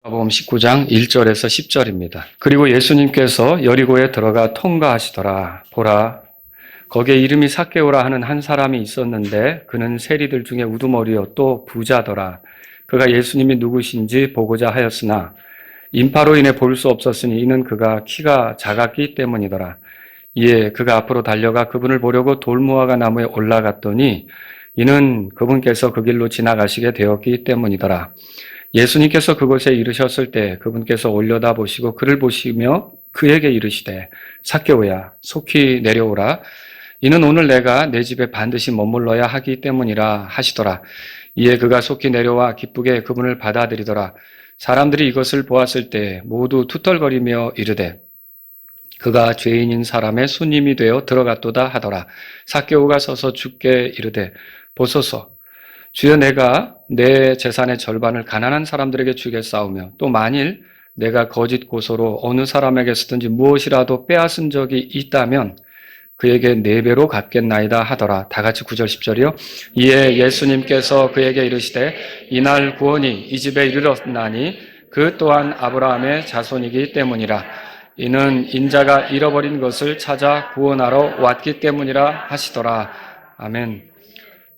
마가복음 19장 1절에서 10절입니다. 그리고 예수님께서 여리고에 들어가 통과하시더라. 보라, 거기에 이름이 삭개오라 하는 한 사람이 있었는데 그는 세리들 중에 우두머리요 또 부자더라. 그가 예수님이 누구신지 보고자 하였으나 인파로 인해 볼 수 없었으니 이는 그가 키가 작았기 때문이더라. 이에 그가 앞으로 달려가 그분을 보려고 돌무화과 나무에 올라갔더니 이는 그분께서 그 길로 지나가시게 되었기 때문이더라. 예수님께서 그곳에 이르셨을 때 그분께서 올려다보시고 그를 보시며 그에게 이르시되 삭개오야 속히 내려오라. 이는 오늘 내가 내 집에 반드시 머물러야 하기 때문이라 하시더라. 이에 그가 속히 내려와 기쁘게 그분을 받아들이더라. 사람들이 이것을 보았을 때 모두 투덜거리며 이르되 그가 죄인인 사람의 손님이 되어 들어갔도다 하더라. 삭개오가 서서 주께 이르되 보소서 주여, 내가 내 재산의 절반을 가난한 사람들에게 주겠사오며 또 만일 내가 거짓 고소로 어느 사람에게서든지 무엇이라도 빼앗은 적이 있다면 그에게 4배로 갚겠나이다 하더라. 다 같이 9절 10절이요. 이에 예수님께서 그에게 이르시되 이날 구원이 이 집에 이르렀나니 그 또한 아브라함의 자손이기 때문이라. 이는 인자가 잃어버린 것을 찾아 구원하러 왔기 때문이라 하시더라. 아멘.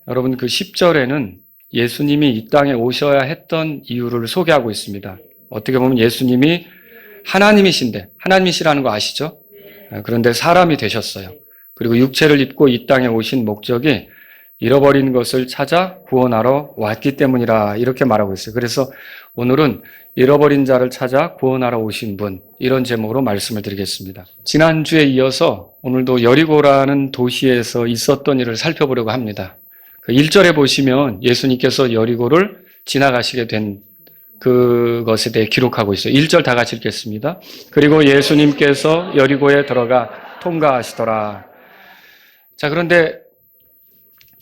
여러분, 그 10절에는 예수님이 이 땅에 오셔야 했던 이유를 소개하고 있습니다. 어떻게 보면 예수님이 하나님이신데, 하나님이시라는 거 아시죠? 그런데 사람이 되셨어요. 그리고 육체를 입고 이 땅에 오신 목적이 잃어버린 것을 찾아 구원하러 왔기 때문이라 이렇게 말하고 있어요. 그래서 오늘은 잃어버린 자를 찾아 구원하러 오신 분, 이런 제목으로 말씀을 드리겠습니다. 지난주에 이어서 오늘도 여리고라는 도시에서 있었던 일을 살펴보려고 합니다. 1절에 보시면 예수님께서 여리고를 지나가시게 된 그것에 대해 기록하고 있어요. 1절 다 같이 읽겠습니다. 그리고 예수님께서 여리고에 들어가 통과하시더라. 자, 그런데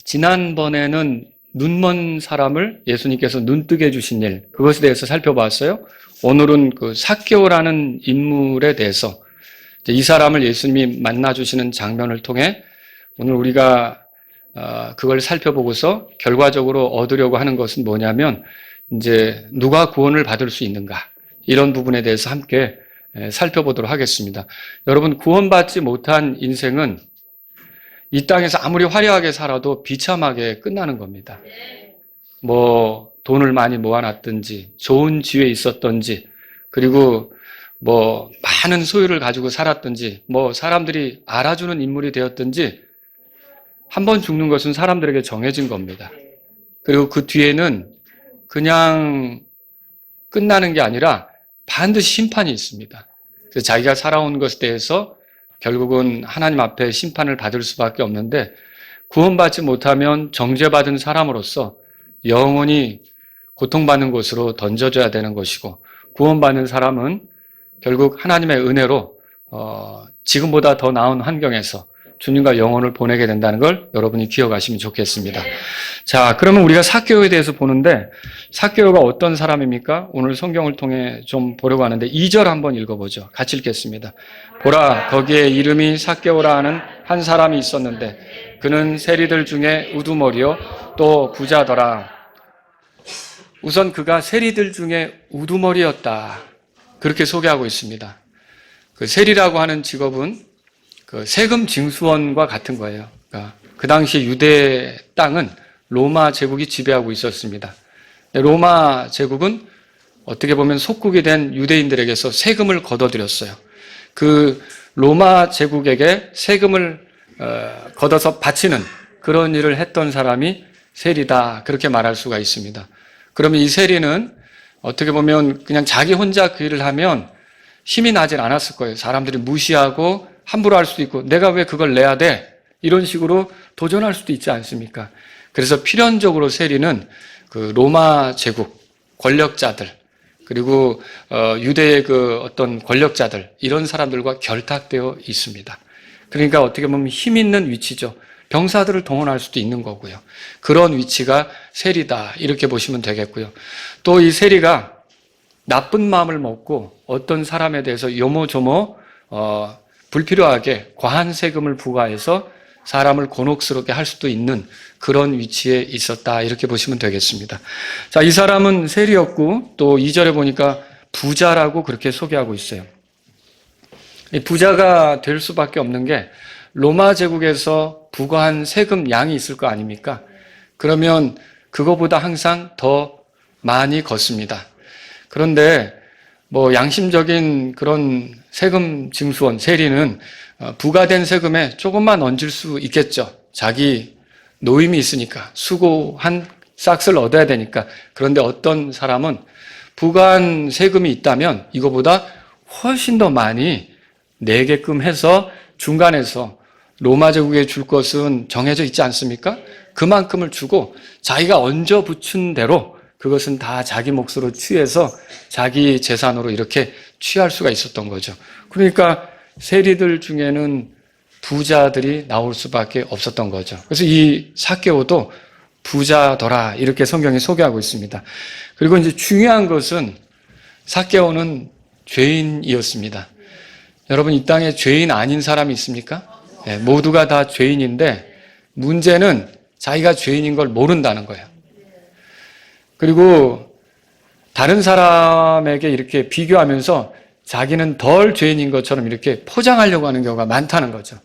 지난번에는 눈먼 사람을 예수님께서 눈뜨게 해주신 일, 그것에 대해서 살펴봤어요. 오늘은 그 삭개오라는 인물에 대해서 이 사람을 예수님이 만나주시는 장면을 통해 오늘 우리가 그걸 살펴보고서 결과적으로 얻으려고 하는 것은 뭐냐면 이제 누가 구원을 받을 수 있는가, 이런 부분에 대해서 함께 살펴보도록 하겠습니다. 여러분, 구원받지 못한 인생은 이 땅에서 아무리 화려하게 살아도 비참하게 끝나는 겁니다. 뭐 돈을 많이 모아놨든지 좋은 지위에 있었던지 그리고 뭐 많은 소유를 가지고 살았든지 뭐 사람들이 알아주는 인물이 되었든지 한 번 죽는 것은 사람들에게 정해진 겁니다. 그리고 그 뒤에는 그냥 끝나는 게 아니라 반드시 심판이 있습니다. 그래서 자기가 살아온 것에 대해서 결국은 하나님 앞에 심판을 받을 수밖에 없는데, 구원받지 못하면 정죄받은 사람으로서 영원히 고통받는 곳으로 던져져야 되는 것이고, 구원받는 사람은 결국 하나님의 은혜로 지금보다 더 나은 환경에서 주님과 영혼을 보내게 된다는 걸 여러분이 기억하시면 좋겠습니다. 자, 그러면 우리가 삭개오에 대해서 보는데 삭개오가 어떤 사람입니까? 오늘 성경을 통해 좀 보려고 하는데 2절 한번 읽어보죠. 같이 읽겠습니다. 보라, 거기에 이름이 삭개오라 하는 한 사람이 있었는데 그는 세리들 중에 우두머리요 또 부자더라. 우선 그가 세리들 중에 우두머리였다, 그렇게 소개하고 있습니다. 그 세리라고 하는 직업은 그 세금 징수원과 같은 거예요. 그러니까 그 당시 유대 땅은 로마 제국이 지배하고 있었습니다. 로마 제국은 어떻게 보면 속국이 된 유대인들에게서 세금을 걷어들였어요. 그 로마 제국에게 세금을 걷어서 바치는 그런 일을 했던 사람이 세리다, 그렇게 말할 수가 있습니다. 그러면 이 세리는 어떻게 보면 그냥 자기 혼자 그 일을 하면 힘이 나질 않았을 거예요. 사람들이 무시하고 함부로 할 수도 있고 내가 왜 그걸 내야 돼? 이런 식으로 도전할 수도 있지 않습니까? 그래서 필연적으로 세리는 그 로마 제국 권력자들 그리고 유대의 그 어떤 권력자들, 이런 사람들과 결탁되어 있습니다. 그러니까 어떻게 보면 힘 있는 위치죠. 병사들을 동원할 수도 있는 거고요. 그런 위치가 세리다, 이렇게 보시면 되겠고요. 또 이 세리가 나쁜 마음을 먹고 어떤 사람에 대해서 요모조모 불필요하게 과한 세금을 부과해서 사람을 곤혹스럽게 할 수도 있는 그런 위치에 있었다, 이렇게 보시면 되겠습니다. 자, 이 사람은 세리였고 또 2절에 보니까 부자라고 그렇게 소개하고 있어요. 이 부자가 될 수밖에 없는 게 로마 제국에서 부과한 세금 양이 있을 거 아닙니까? 그러면 그거보다 항상 더 많이 걷습니다. 그런데 뭐 양심적인 그런 세금 징수원, 세리는 부과된 세금에 조금만 얹을 수 있겠죠. 자기 노임이 있으니까, 수고한 싹을 얻어야 되니까. 그런데 어떤 사람은 부과한 세금이 있다면 이거보다 훨씬 더 많이 내게끔 해서 중간에서 로마 제국에 줄 것은 정해져 있지 않습니까? 그만큼을 주고 자기가 얹어 붙인 대로 그것은 다 자기 몫으로 취해서 자기 재산으로 이렇게 취할 수가 있었던 거죠. 그러니까 세리들 중에는 부자들이 나올 수밖에 없었던 거죠. 그래서 이 삭개오도 부자더라 이렇게 성경이 소개하고 있습니다. 그리고 이제 중요한 것은 삭개오는 죄인이었습니다. 여러분, 이 땅에 죄인 아닌 사람이 있습니까? 네, 모두가 다 죄인인데 문제는 자기가 죄인인 걸 모른다는 거예요. 그리고 다른 사람에게 이렇게 비교하면서 자기는 덜 죄인인 것처럼 이렇게 포장하려고 하는 경우가 많다는 거죠.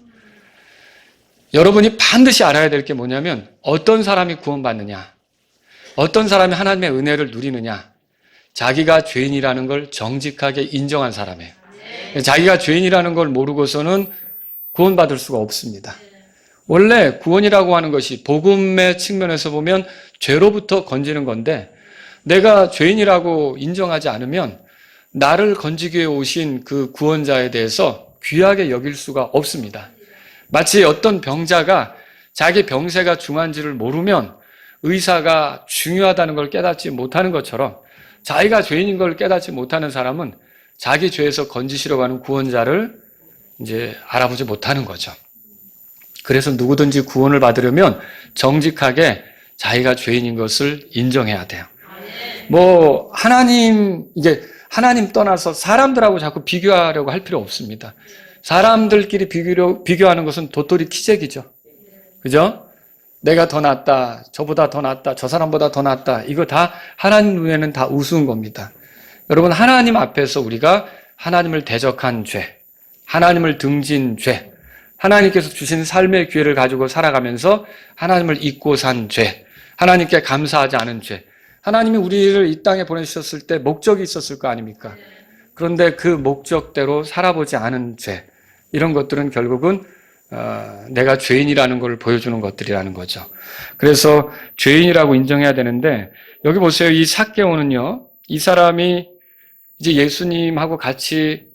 여러분이 반드시 알아야 될 게 뭐냐면 어떤 사람이 구원받느냐, 어떤 사람이 하나님의 은혜를 누리느냐, 자기가 죄인이라는 걸 정직하게 인정한 사람이에요. 자기가 죄인이라는 걸 모르고서는 구원받을 수가 없습니다. 원래 구원이라고 하는 것이 복음의 측면에서 보면 죄로부터 건지는 건데 내가 죄인이라고 인정하지 않으면 나를 건지기 위해 오신 그 구원자에 대해서 귀하게 여길 수가 없습니다. 마치 어떤 병자가 자기 병세가 중한지를 모르면 의사가 중요하다는 걸 깨닫지 못하는 것처럼 자기가 죄인인 걸 깨닫지 못하는 사람은 자기 죄에서 건지시려고 하는 구원자를 이제 알아보지 못하는 거죠. 그래서 누구든지 구원을 받으려면 정직하게 자기가 죄인인 것을 인정해야 돼요. 뭐 이게 하나님 떠나서 사람들하고 자꾸 비교하려고 할 필요 없습니다. 사람들끼리 비교하는 것은 도토리 키재기죠. 그죠? 내가 더 낫다, 저보다 더 낫다, 저 사람보다 더 낫다. 이거 다 하나님 눈에는 다 우스운 겁니다. 여러분, 하나님 앞에서 우리가 하나님을 대적한 죄, 하나님을 등진 죄, 하나님께서 주신 삶의 기회를 가지고 살아가면서 하나님을 잊고 산 죄, 하나님께 감사하지 않은 죄, 하나님이 우리를 이 땅에 보내주셨을 때 목적이 있었을 거 아닙니까? 그런데 그 목적대로 살아보지 않은 죄, 이런 것들은 결국은 내가 죄인이라는 걸 보여주는 것들이라는 거죠. 그래서 죄인이라고 인정해야 되는데 여기 보세요. 이 삭개오는요, 이 사람이 이제 예수님하고 같이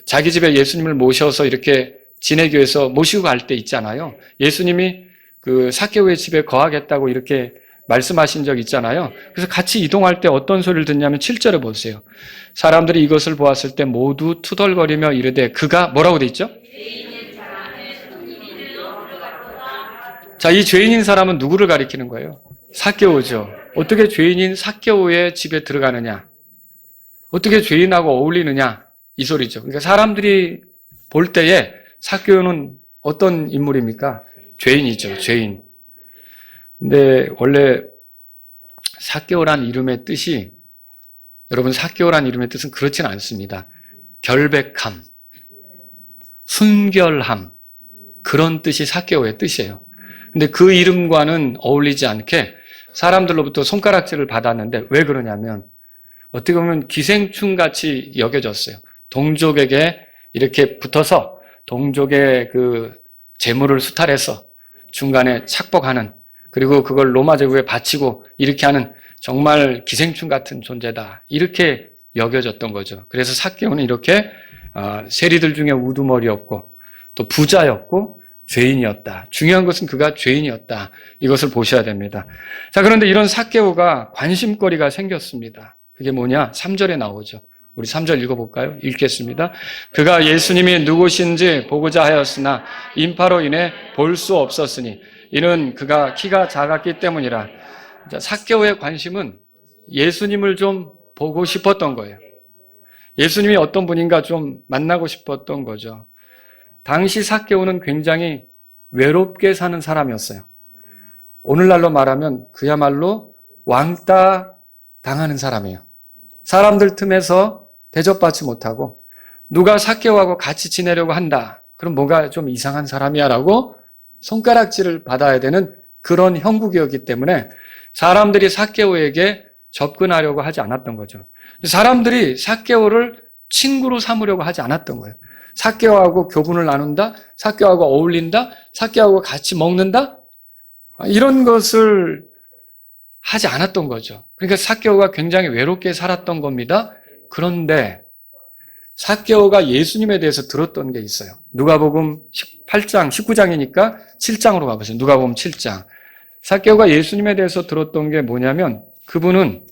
자기 집에 예수님을 모셔서 이렇게 지내기 위해서 모시고 갈 때 있잖아요. 예수님이 삭개오의 집에 거하겠다고 이렇게 말씀하신 적 있잖아요. 그래서 같이 이동할 때 어떤 소리를 듣냐면 7절에 보세요. 사람들이 이것을 보았을 때 모두 투덜거리며 이르되 그가 뭐라고 돼 있죠? 자, 이 죄인인 사람은 누구를 가리키는 거예요? 삭개오죠. 어떻게 죄인인 삭개오의 집에 들어가느냐? 어떻게 죄인하고 어울리느냐? 이 소리죠. 그러니까 사람들이 볼 때에 삭개오는 어떤 인물입니까? 죄인이죠. 죄인. 근데 원래 삭개오란 이름의 뜻이, 여러분, 삭개오란 이름의 뜻은 그렇지는 않습니다. 결백함, 순결함, 그런 뜻이 삭개오의 뜻이에요. 근데 그 이름과는 어울리지 않게 사람들로부터 손가락질을 받았는데 왜 그러냐면 어떻게 보면 기생충같이 여겨졌어요. 동족에게 이렇게 붙어서 동족의 재물을 수탈해서 중간에 착복하는, 그리고 그걸 로마 제국에 바치고 이렇게 하는 정말 기생충 같은 존재다, 이렇게 여겨졌던 거죠. 그래서 삭개오는 이렇게 세리들 중에 우두머리였고 또 부자였고 죄인이었다. 중요한 것은 그가 죄인이었다. 이것을 보셔야 됩니다. 자, 그런데 이런 삭개오가 관심거리가 생겼습니다. 그게 뭐냐? 3절에 나오죠. 우리 3절 읽어볼까요? 읽겠습니다. 그가 예수님이 누구신지 보고자 하였으나 인파로 인해 볼 수 없었으니 이는 그가 키가 작았기 때문이라. 삭개오의 관심은 예수님을 좀 보고 싶었던 거예요. 예수님이 어떤 분인가 좀 만나고 싶었던 거죠. 당시 삭개오는 굉장히 외롭게 사는 사람이었어요. 오늘날로 말하면 그야말로 왕따 당하는 사람이에요. 사람들 틈에서 대접받지 못하고 누가 삭개오하고 같이 지내려고 한다. 그럼 뭔가 좀 이상한 사람이야 라고 손가락질을 받아야 되는 그런 형국이었기 때문에 사람들이 삭개오에게 접근하려고 하지 않았던 거죠. 사람들이 삭개오를 친구로 삼으려고 하지 않았던 거예요. 삭개오하고 교분을 나눈다, 삭개오하고 어울린다, 삭개오하고 같이 먹는다, 이런 것을 하지 않았던 거죠. 그러니까 삭개오가 굉장히 외롭게 살았던 겁니다. 그런데 삭개오가 예수님에 대해서 들었던 게 있어요. 누가복음 18장, 19장이니까 7장으로 가보세요. 누가복음 7장. 삭개오가 예수님에 대해서 들었던 게 뭐냐면 그분은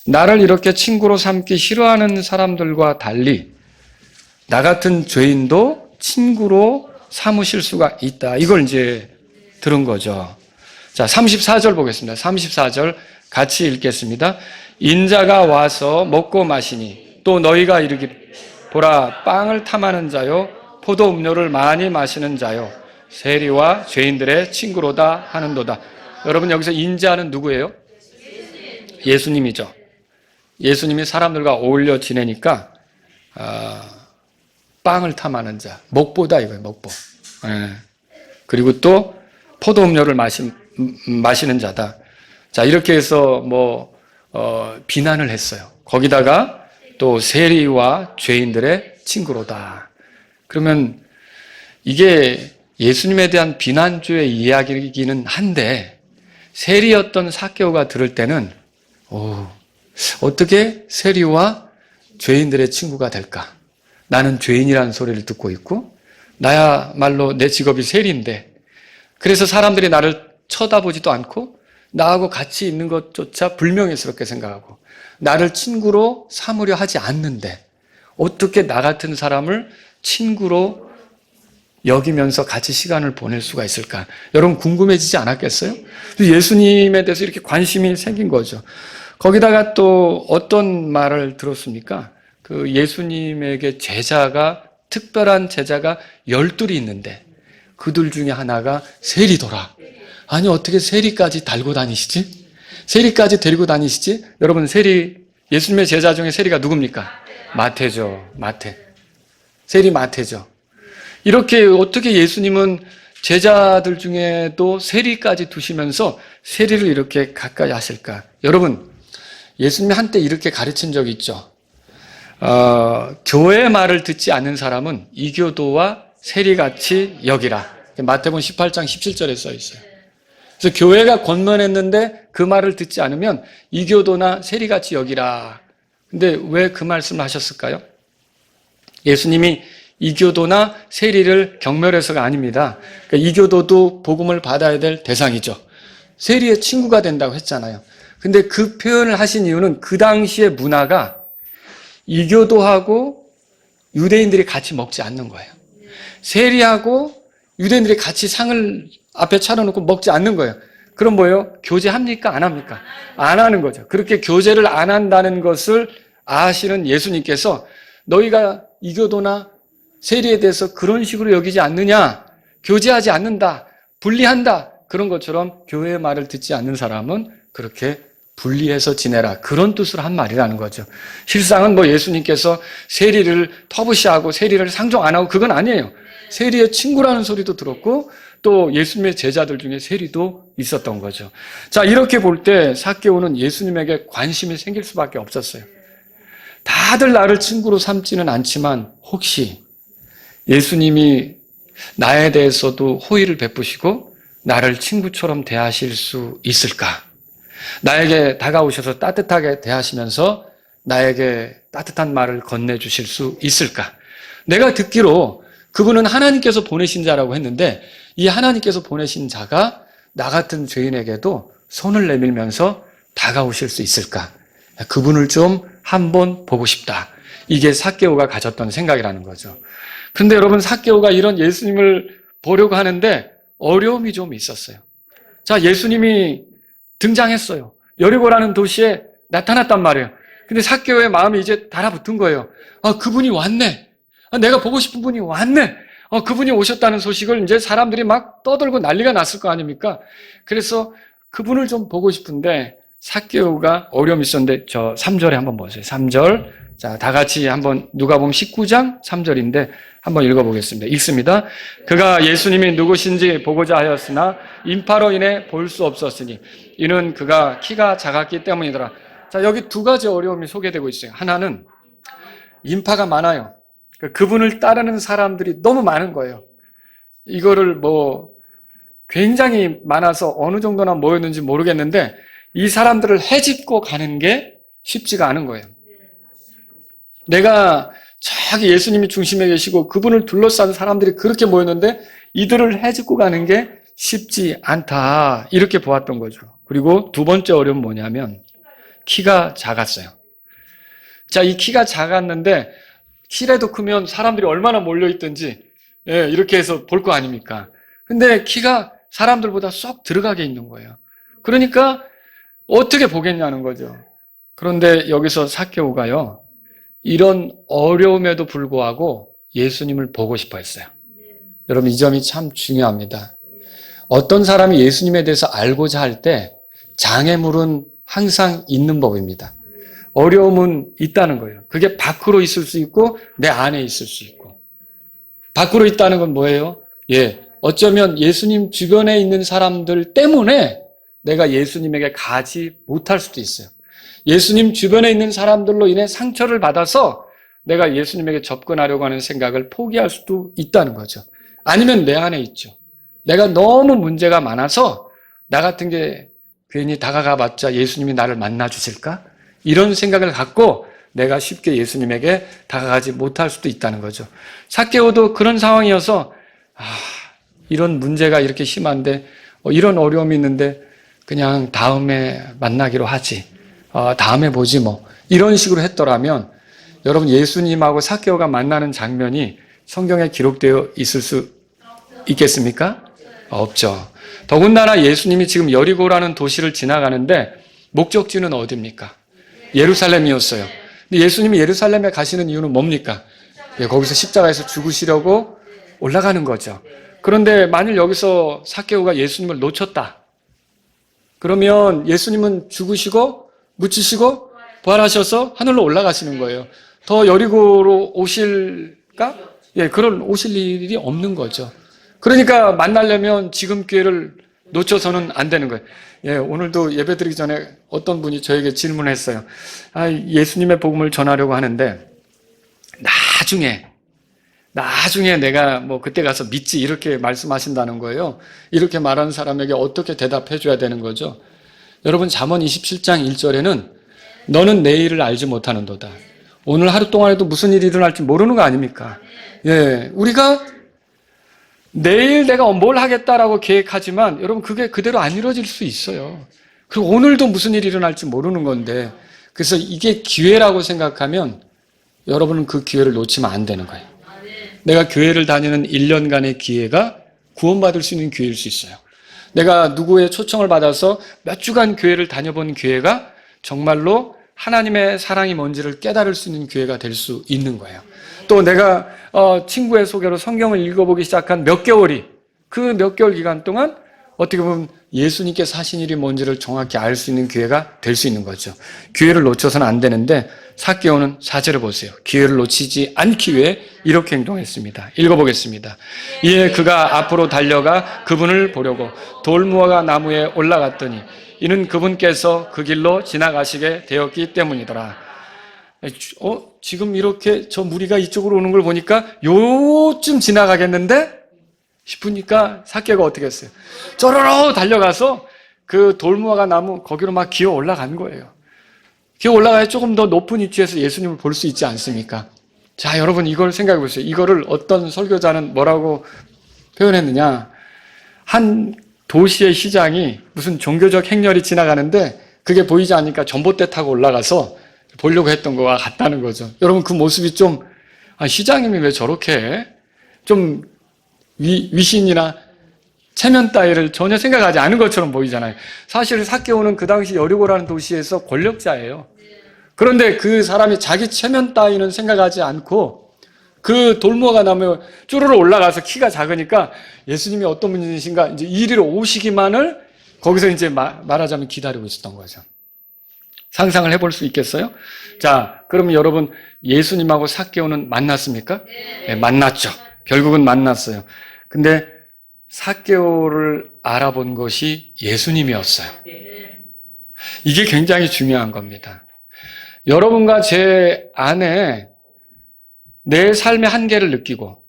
나를 이렇게 친구로 삼기 싫어하는 사람들과 달리 나 같은 죄인도 친구로 삼으실 수가 있다. 이걸 이제 들은 거죠. 자, 34절 보겠습니다. 34절 같이 읽겠습니다. 인자가 와서 먹고 마시니 또 너희가 이르기를 보라 빵을 탐하는 자요 포도 음료를 많이 마시는 자요 세리와 죄인들의 친구로다 하는도다. 여러분 여기서 인자는 누구예요? 예수님이죠. 예수님이 사람들과 어울려 지내니까 빵을 탐하는 자, 먹보다 이거예요. 먹보. 그리고 또 포도 음료를 마시는 자다. 자, 이렇게 해서 비난을 했어요. 거기다가 또 세리와 죄인들의 친구로다. 그러면 이게 예수님에 대한 비난주의 이야기이기는 한데 세리였던 삭개오가 들을 때는 어떻게 세리와 죄인들의 친구가 될까? 나는 죄인이라는 소리를 듣고 있고 나야말로 내 직업이 세리인데 그래서 사람들이 나를 쳐다보지도 않고 나하고 같이 있는 것조차 불명예스럽게 생각하고 나를 친구로 삼으려 하지 않는데 어떻게 나 같은 사람을 친구로 여기면서 같이 시간을 보낼 수가 있을까? 여러분 궁금해지지 않았겠어요? 예수님에 대해서 이렇게 관심이 생긴 거죠. 거기다가 또 어떤 말을 들었습니까? 그 예수님에게 특별한 제자가 12이 있는데 그들 중에 하나가 세리더라. 아니 어떻게 세리까지 달고 다니시지? 세리까지 데리고 다니시지? 여러분 예수님의 제자 중에 세리가 누굽니까? 마태죠. 마태. 세리 마태죠. 이렇게 어떻게 예수님은 제자들 중에도 세리까지 두시면서 세리를 이렇게 가까이 하실까? 여러분 예수님이 한때 이렇게 가르친 적이 있죠. 교회의 말을 듣지 않는 사람은 이교도와 세리같이 여기라. 마태복음 18장 17절에 써 있어요. 그래서 교회가 권면했는데 그 말을 듣지 않으면 이교도나 세리같이 여기라. 근데 왜 그 말씀을 하셨을까요? 예수님이 이교도나 세리를 경멸해서가 아닙니다. 그러니까 이교도도 복음을 받아야 될 대상이죠. 세리의 친구가 된다고 했잖아요. 근데 그 표현을 하신 이유는 그 당시의 문화가 이교도하고 유대인들이 같이 먹지 않는 거예요. 세리하고 유대인들이 같이 상을 앞에 차려놓고 먹지 않는 거예요. 그럼 뭐예요? 교제합니까? 안 합니까? 안 하는 거죠. 그렇게 교제를 안 한다는 것을 아시는 예수님께서 너희가 이교도나 세리에 대해서 그런 식으로 여기지 않느냐? 교제하지 않는다. 분리한다. 그런 것처럼 교회의 말을 듣지 않는 사람은 그렇게 분리해서 지내라. 그런 뜻으로 한 말이라는 거죠. 실상은 예수님께서 세리를 터부시하고 세리를 상종 안 하고 그건 아니에요. 세리의 친구라는 소리도 들었고 또 예수님의 제자들 중에 세리도 있었던 거죠. 자, 이렇게 볼 때 삭개오는 예수님에게 관심이 생길 수밖에 없었어요. 다들 나를 친구로 삼지는 않지만 혹시 예수님이 나에 대해서도 호의를 베푸시고 나를 친구처럼 대하실 수 있을까? 나에게 다가오셔서 따뜻하게 대하시면서 나에게 따뜻한 말을 건네주실 수 있을까? 내가 듣기로 그분은 하나님께서 보내신 자라고 했는데 이 하나님께서 보내신 자가 나 같은 죄인에게도 손을 내밀면서 다가오실 수 있을까? 그분을 좀 한번 보고 싶다. 이게 삭개오가 가졌던 생각이라는 거죠. 그런데 여러분 삭개오가 이런 예수님을 보려고 하는데 어려움이 좀 있었어요. 자, 예수님이 등장했어요. 여리고라는 도시에 나타났단 말이에요. 근데 삭개오의 마음이 이제 달아붙은 거예요. 그분이 왔네. 내가 보고 싶은 분이 왔네. 그분이 오셨다는 소식을 이제 사람들이 막 떠들고 난리가 났을 거 아닙니까? 그래서 그분을 좀 보고 싶은데 삭개오가 어려움이 있었는데 저 3절에 한번 보세요. 3절. 자, 다 같이 한번 누가복음 19장 3절인데 한번 읽어보겠습니다. 읽습니다. 그가 예수님이 누구신지 보고자 하였으나 인파로 인해 볼 수 없었으니 이는 그가 키가 작았기 때문이더라. 자, 여기 두 가지 어려움이 소개되고 있어요. 하나는 인파가 많아요. 그분을 따르는 사람들이 너무 많은 거예요. 이거를 굉장히 많아서 어느 정도나 모였는지 모르겠는데 이 사람들을 헤집고 가는 게 쉽지가 않은 거예요. 내가 저기 예수님이 중심에 계시고 그분을 둘러싼 사람들이 그렇게 모였는데 이들을 헤집고 가는 게 쉽지 않다. 이렇게 보았던 거죠. 그리고 두 번째 어려움은 뭐냐면 키가 작았어요. 자, 이 키가 작았는데 키라도 크면 사람들이 얼마나 몰려있든지 이렇게 해서 볼 거 아닙니까? 근데 키가 사람들보다 쏙 들어가게 있는 거예요. 그러니까 어떻게 보겠냐는 거죠. 그런데 여기서 삭개오가요. 이런 어려움에도 불구하고 예수님을 보고 싶어 했어요. 여러분 이 점이 참 중요합니다. 어떤 사람이 예수님에 대해서 알고자 할 때 장애물은 항상 있는 법입니다. 어려움은 있다는 거예요. 그게 밖으로 있을 수 있고 내 안에 있을 수 있고. 밖으로 있다는 건 뭐예요? 어쩌면 예수님 주변에 있는 사람들 때문에 내가 예수님에게 가지 못할 수도 있어요. 예수님 주변에 있는 사람들로 인해 상처를 받아서 내가 예수님에게 접근하려고 하는 생각을 포기할 수도 있다는 거죠. 아니면 내 안에 있죠. 내가 너무 문제가 많아서 나 같은 게 괜히 다가가봤자 예수님이 나를 만나 주실까? 이런 생각을 갖고 내가 쉽게 예수님에게 다가가지 못할 수도 있다는 거죠. 삭개오도 그런 상황이어서 이런 문제가 이렇게 심한데 이런 어려움이 있는데 그냥 다음에 만나기로 하지. 다음에 보지 뭐. 이런 식으로 했더라면 여러분 예수님하고 삭개오가 만나는 장면이 성경에 기록되어 있을 수 있겠습니까? 없죠. 더군다나 예수님이 지금 여리고라는 도시를 지나가는데 목적지는 어디입니까? 예루살렘이었어요. 근데 예수님이 예루살렘에 가시는 이유는 뭡니까? 거기서 십자가에서 죽으시려고 올라가는 거죠. 그런데 만일 여기서 삭개오가 예수님을 놓쳤다. 그러면 예수님은 죽으시고 묻히시고 부활하셔서 하늘로 올라가시는 거예요. 더 여리고로 오실까? 그런 오실 일이 없는 거죠. 그러니까 만나려면 지금 기회를 놓쳐서는 안 되는 거예요. 오늘도 예배 드리기 전에 어떤 분이 저에게 질문했어요. 예수님의 복음을 전하려고 하는데 나중에 내가 그때 가서 믿지 이렇게 말씀하신다는 거예요. 이렇게 말하는 사람에게 어떻게 대답해 줘야 되는 거죠? 여러분 잠언 27장 1절에는 너는 내일을 알지 못하는도다. 오늘 하루 동안에도 무슨 일이 일어날지 모르는 거 아닙니까? 우리가 내일 내가 뭘 하겠다라고 계획하지만 여러분 그게 그대로 안 이루어질 수 있어요. 그리고 오늘도 무슨 일이 일어날지 모르는 건데 그래서 이게 기회라고 생각하면 여러분은 그 기회를 놓치면 안 되는 거예요. 내가 교회를 다니는 1년간의 기회가 구원받을 수 있는 기회일 수 있어요. 내가 누구의 초청을 받아서 몇 주간 교회를 다녀본 기회가 정말로 하나님의 사랑이 뭔지를 깨달을 수 있는 기회가 될 수 있는 거예요. 또 내가 친구의 소개로 성경을 읽어보기 시작한 몇 개월이 그 몇 개월 기간 동안 어떻게 보면 예수님께서 하신 일이 뭔지를 정확히 알 수 있는 기회가 될 수 있는 거죠. 기회를 놓쳐서는 안 되는데 삭개오는 4절을 보세요. 기회를 놓치지 않기 위해 이렇게 행동했습니다. 읽어보겠습니다. 이에 그가 앞으로 달려가 그분을 보려고 돌무화과 나무에 올라갔더니 이는 그분께서 그 길로 지나가시게 되었기 때문이더라. 지금 이렇게 저 무리가 이쪽으로 오는 걸 보니까 요쯤 지나가겠는데? 싶으니까 삭개오가 어떻게 했어요? 쪼로로 달려가서 그 돌무화과 나무 거기로 막 기어 올라간 거예요. 기어 올라가야 조금 더 높은 위치에서 예수님을 볼 수 있지 않습니까? 자, 여러분 이걸 생각해 보세요. 이거를 어떤 설교자는 뭐라고 표현했느냐? 한 도시의 시장이 무슨 종교적 행렬이 지나가는데 그게 보이지 않으니까 전봇대 타고 올라가서 보려고 했던 거와 같다는 거죠. 여러분 그 모습이 좀 시장님이 왜 저렇게 해? 좀 위신이나 체면 따위를 전혀 생각하지 않은 것처럼 보이잖아요. 사실 삭개오는 그 당시 여리고라는 도시에서 권력자예요. 그런데 그 사람이 자기 체면 따위는 생각하지 않고 그 돌무화과 나무에 쭈르르 올라가서 키가 작으니까 예수님이 어떤 분이신가 이제 이리로 오시기만을 거기서 이제 말하자면 기다리고 있었던 거죠. 상상을 해볼 수 있겠어요? 자, 그러면 여러분 예수님하고 삭개오는 만났습니까? 네, 만났죠. 결국은 만났어요. 근데 삭개오를 알아본 것이 예수님이었어요. 이게 굉장히 중요한 겁니다. 여러분과 제 안에 내 삶의 한계를 느끼고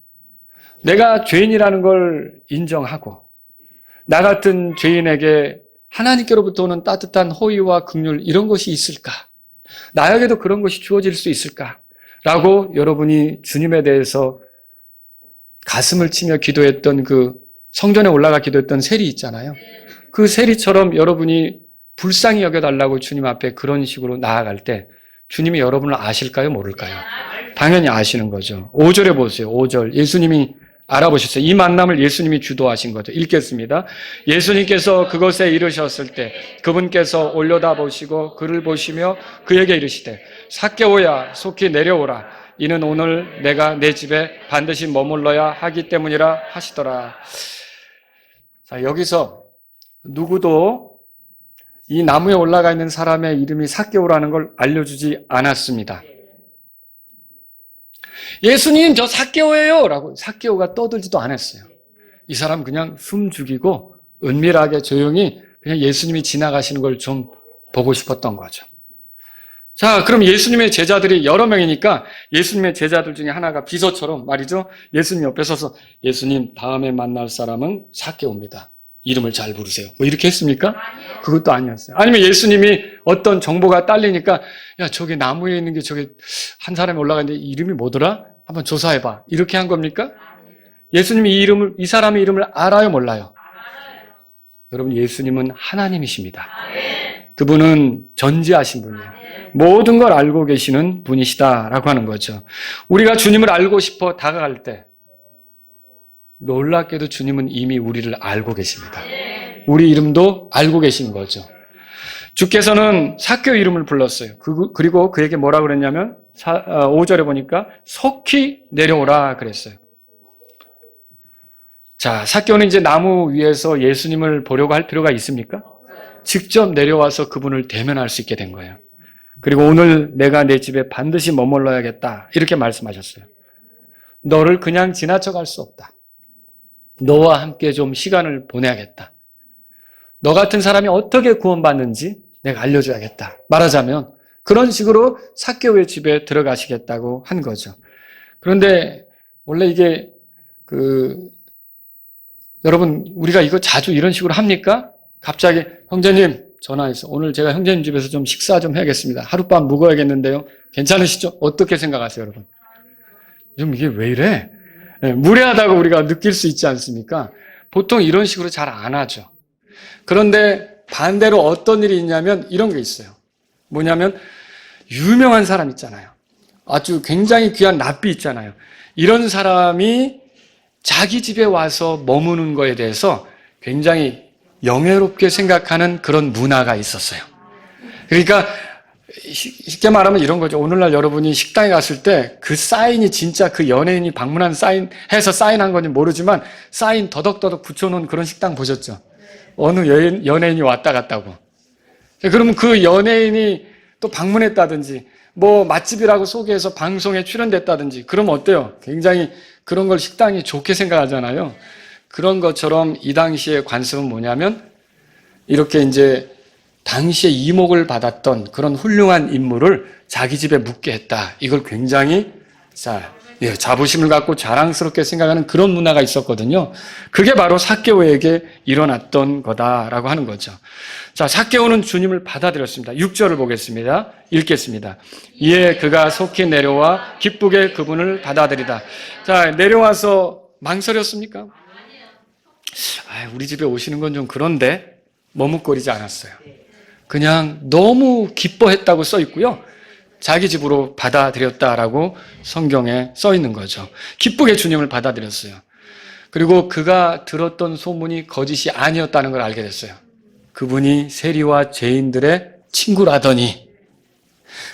내가 죄인이라는 걸 인정하고 나 같은 죄인에게 하나님께로부터 오는 따뜻한 호의와 긍휼 이런 것이 있을까? 나에게도 그런 것이 주어질 수 있을까? 라고 여러분이 주님에 대해서 가슴을 치며 기도했던 그 성전에 올라가 기도했던 세리 있잖아요. 그 세리처럼 여러분이 불쌍히 여겨달라고 주님 앞에 그런 식으로 나아갈 때 주님이 여러분을 아실까요? 모를까요? 당연히 아시는 거죠. 5절에 보세요. 5절. 예수님이 알아보셨어요. 이 만남을 예수님이 주도하신 거죠. 읽겠습니다. 예수님께서 그것에 이르셨을 때 그분께서 올려다보시고 그를 보시며 그에게 이르시되 삭개오야 속히 내려오라. 이는 오늘 내가 내 집에 반드시 머물러야 하기 때문이라 하시더라. 자, 여기서 누구도 이 나무에 올라가 있는 사람의 이름이 삭개오라는 걸 알려주지 않았습니다. 예수님 저 삭개오예요 라고 삭개오가 떠들지도 않았어요. 이 사람 그냥 숨 죽이고 은밀하게 조용히 그냥 예수님이 지나가시는 걸 좀 보고 싶었던 거죠. 자, 그럼 예수님의 제자들이 여러 명이니까 예수님의 제자들 중에 하나가 비서처럼 말이죠. 예수님 옆에 서서 예수님 다음에 만날 사람은 삭개오입니다. 이름을 잘 부르세요. 뭐 이렇게 했습니까? 그것도 아니었어요. 아니면 예수님이 어떤 정보가 딸리니까 야 저기 나무에 있는 게 저기 한 사람이 올라가는데 이름이 뭐더라? 한번 조사해봐. 이렇게 한 겁니까? 예수님이 이 사람의 이름을 알아요, 몰라요? 여러분 예수님은 하나님이십니다. 그분은 전지하신 분이에요. 모든 걸 알고 계시는 분이시다라고 하는 거죠. 우리가 주님을 알고 싶어 다가갈 때 놀랍게도 주님은 이미 우리를 알고 계십니다. 우리 이름도 알고 계신 거죠. 주께서는 삭개오 이름을 불렀어요. 그리고 그에게 뭐라 그랬냐면 5절에 보니까 속히 내려오라 그랬어요. 자, 삭개오는 이제 나무 위에서 예수님을 보려고 할 필요가 있습니까? 직접 내려와서 그분을 대면할 수 있게 된 거예요. 그리고 오늘 내가 내 집에 반드시 머물러야겠다 이렇게 말씀하셨어요. 너를 그냥 지나쳐갈 수 없다. 너와 함께 좀 시간을 보내야겠다. 너 같은 사람이 어떻게 구원받는지 내가 알려줘야겠다. 말하자면 그런 식으로 삭개오의 집에 들어가시겠다고 한 거죠. 그런데 원래 이게 여러분 우리가 이거 자주 이런 식으로 합니까? 갑자기 형제님 전화해서 오늘 제가 형제님 집에서 좀 식사 좀 해야겠습니다. 하룻밤 묵어야겠는데요. 괜찮으시죠? 어떻게 생각하세요, 여러분? 좀 이게 왜 이래? 네, 무례하다고 우리가 느낄 수 있지 않습니까? 보통 이런 식으로 잘 안 하죠. 그런데 반대로 어떤 일이 있냐면 이런 게 있어요. 뭐냐면 유명한 사람 있잖아요. 아주 굉장히 귀한 랍비 있잖아요. 이런 사람이 자기 집에 와서 머무는 거에 대해서 굉장히 영예롭게 생각하는 그런 문화가 있었어요. 그러니까 쉽게 말하면 이런 거죠. 오늘날 여러분이 식당에 갔을 때 그 사인이 진짜 그 연예인이 방문한 사인해서 사인한 건지 모르지만 사인 더덕더덕 붙여놓은 그런 식당 보셨죠? 어느 연예인이 왔다 갔다고. 그러면 그 연예인이 또 방문했다든지 뭐 맛집이라고 소개해서 방송에 출연됐다든지 그러면 어때요? 굉장히 그런 걸 식당이 좋게 생각하잖아요. 그런 것처럼 이 당시의 관습은 뭐냐면 이렇게 이제 당시에 이목을 받았던 그런 훌륭한 인물을 자기 집에 묵게 했다. 이걸 굉장히 자부심을 갖고 자랑스럽게 생각하는 그런 문화가 있었거든요. 그게 바로 삭개오에게 일어났던 거다라고 하는 거죠. 자, 삭개오는 주님을 받아들였습니다. 6절을 보겠습니다. 읽겠습니다. 이에 그가 속히 내려와 기쁘게 그분을 받아들이다. 자, 내려와서 망설였습니까? 우리 집에 오시는 건 좀 그런데 머뭇거리지 않았어요. 그냥 너무 기뻐했다고 써 있고요. 자기 집으로 받아들였다라고 성경에 써 있는 거죠. 기쁘게 주님을 받아들였어요. 그리고 그가 들었던 소문이 거짓이 아니었다는 걸 알게 됐어요. 그분이 세리와 죄인들의 친구라더니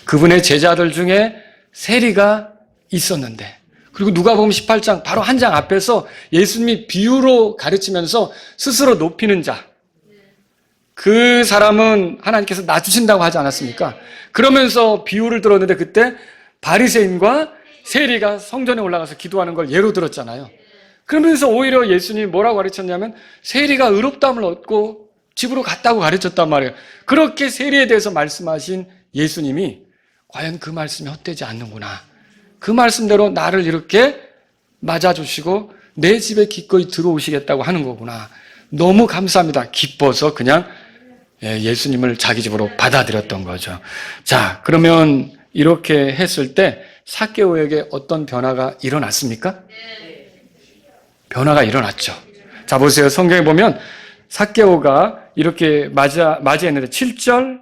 그분의 제자들 중에 세리가 있었는데 그리고 누가복음 18장 바로 한 장 앞에서 예수님이 비유로 가르치면서 스스로 높이는 자 그 사람은 하나님께서 놔주신다고 하지 않았습니까? 그러면서 비유를 들었는데 그때 바리새인과 세리가 성전에 올라가서 기도하는 걸 예로 들었잖아요. 그러면서 오히려 예수님이 뭐라고 가르쳤냐면 세리가 의롭다함을 얻고 집으로 갔다고 가르쳤단 말이에요. 그렇게 세리에 대해서 말씀하신 예수님이 과연 그 말씀이 헛되지 않는구나. 그 말씀대로 나를 이렇게 맞아주시고 내 집에 기꺼이 들어오시겠다고 하는 거구나. 너무 감사합니다. 기뻐서 그냥 예수님을 자기 집으로 받아들였던 거죠. 자, 그러면 이렇게 했을 때 삭개오에게 어떤 변화가 일어났습니까? 변화가 일어났죠. 자, 보세요. 성경에 보면 삭개오가 이렇게 맞이했는데 7절,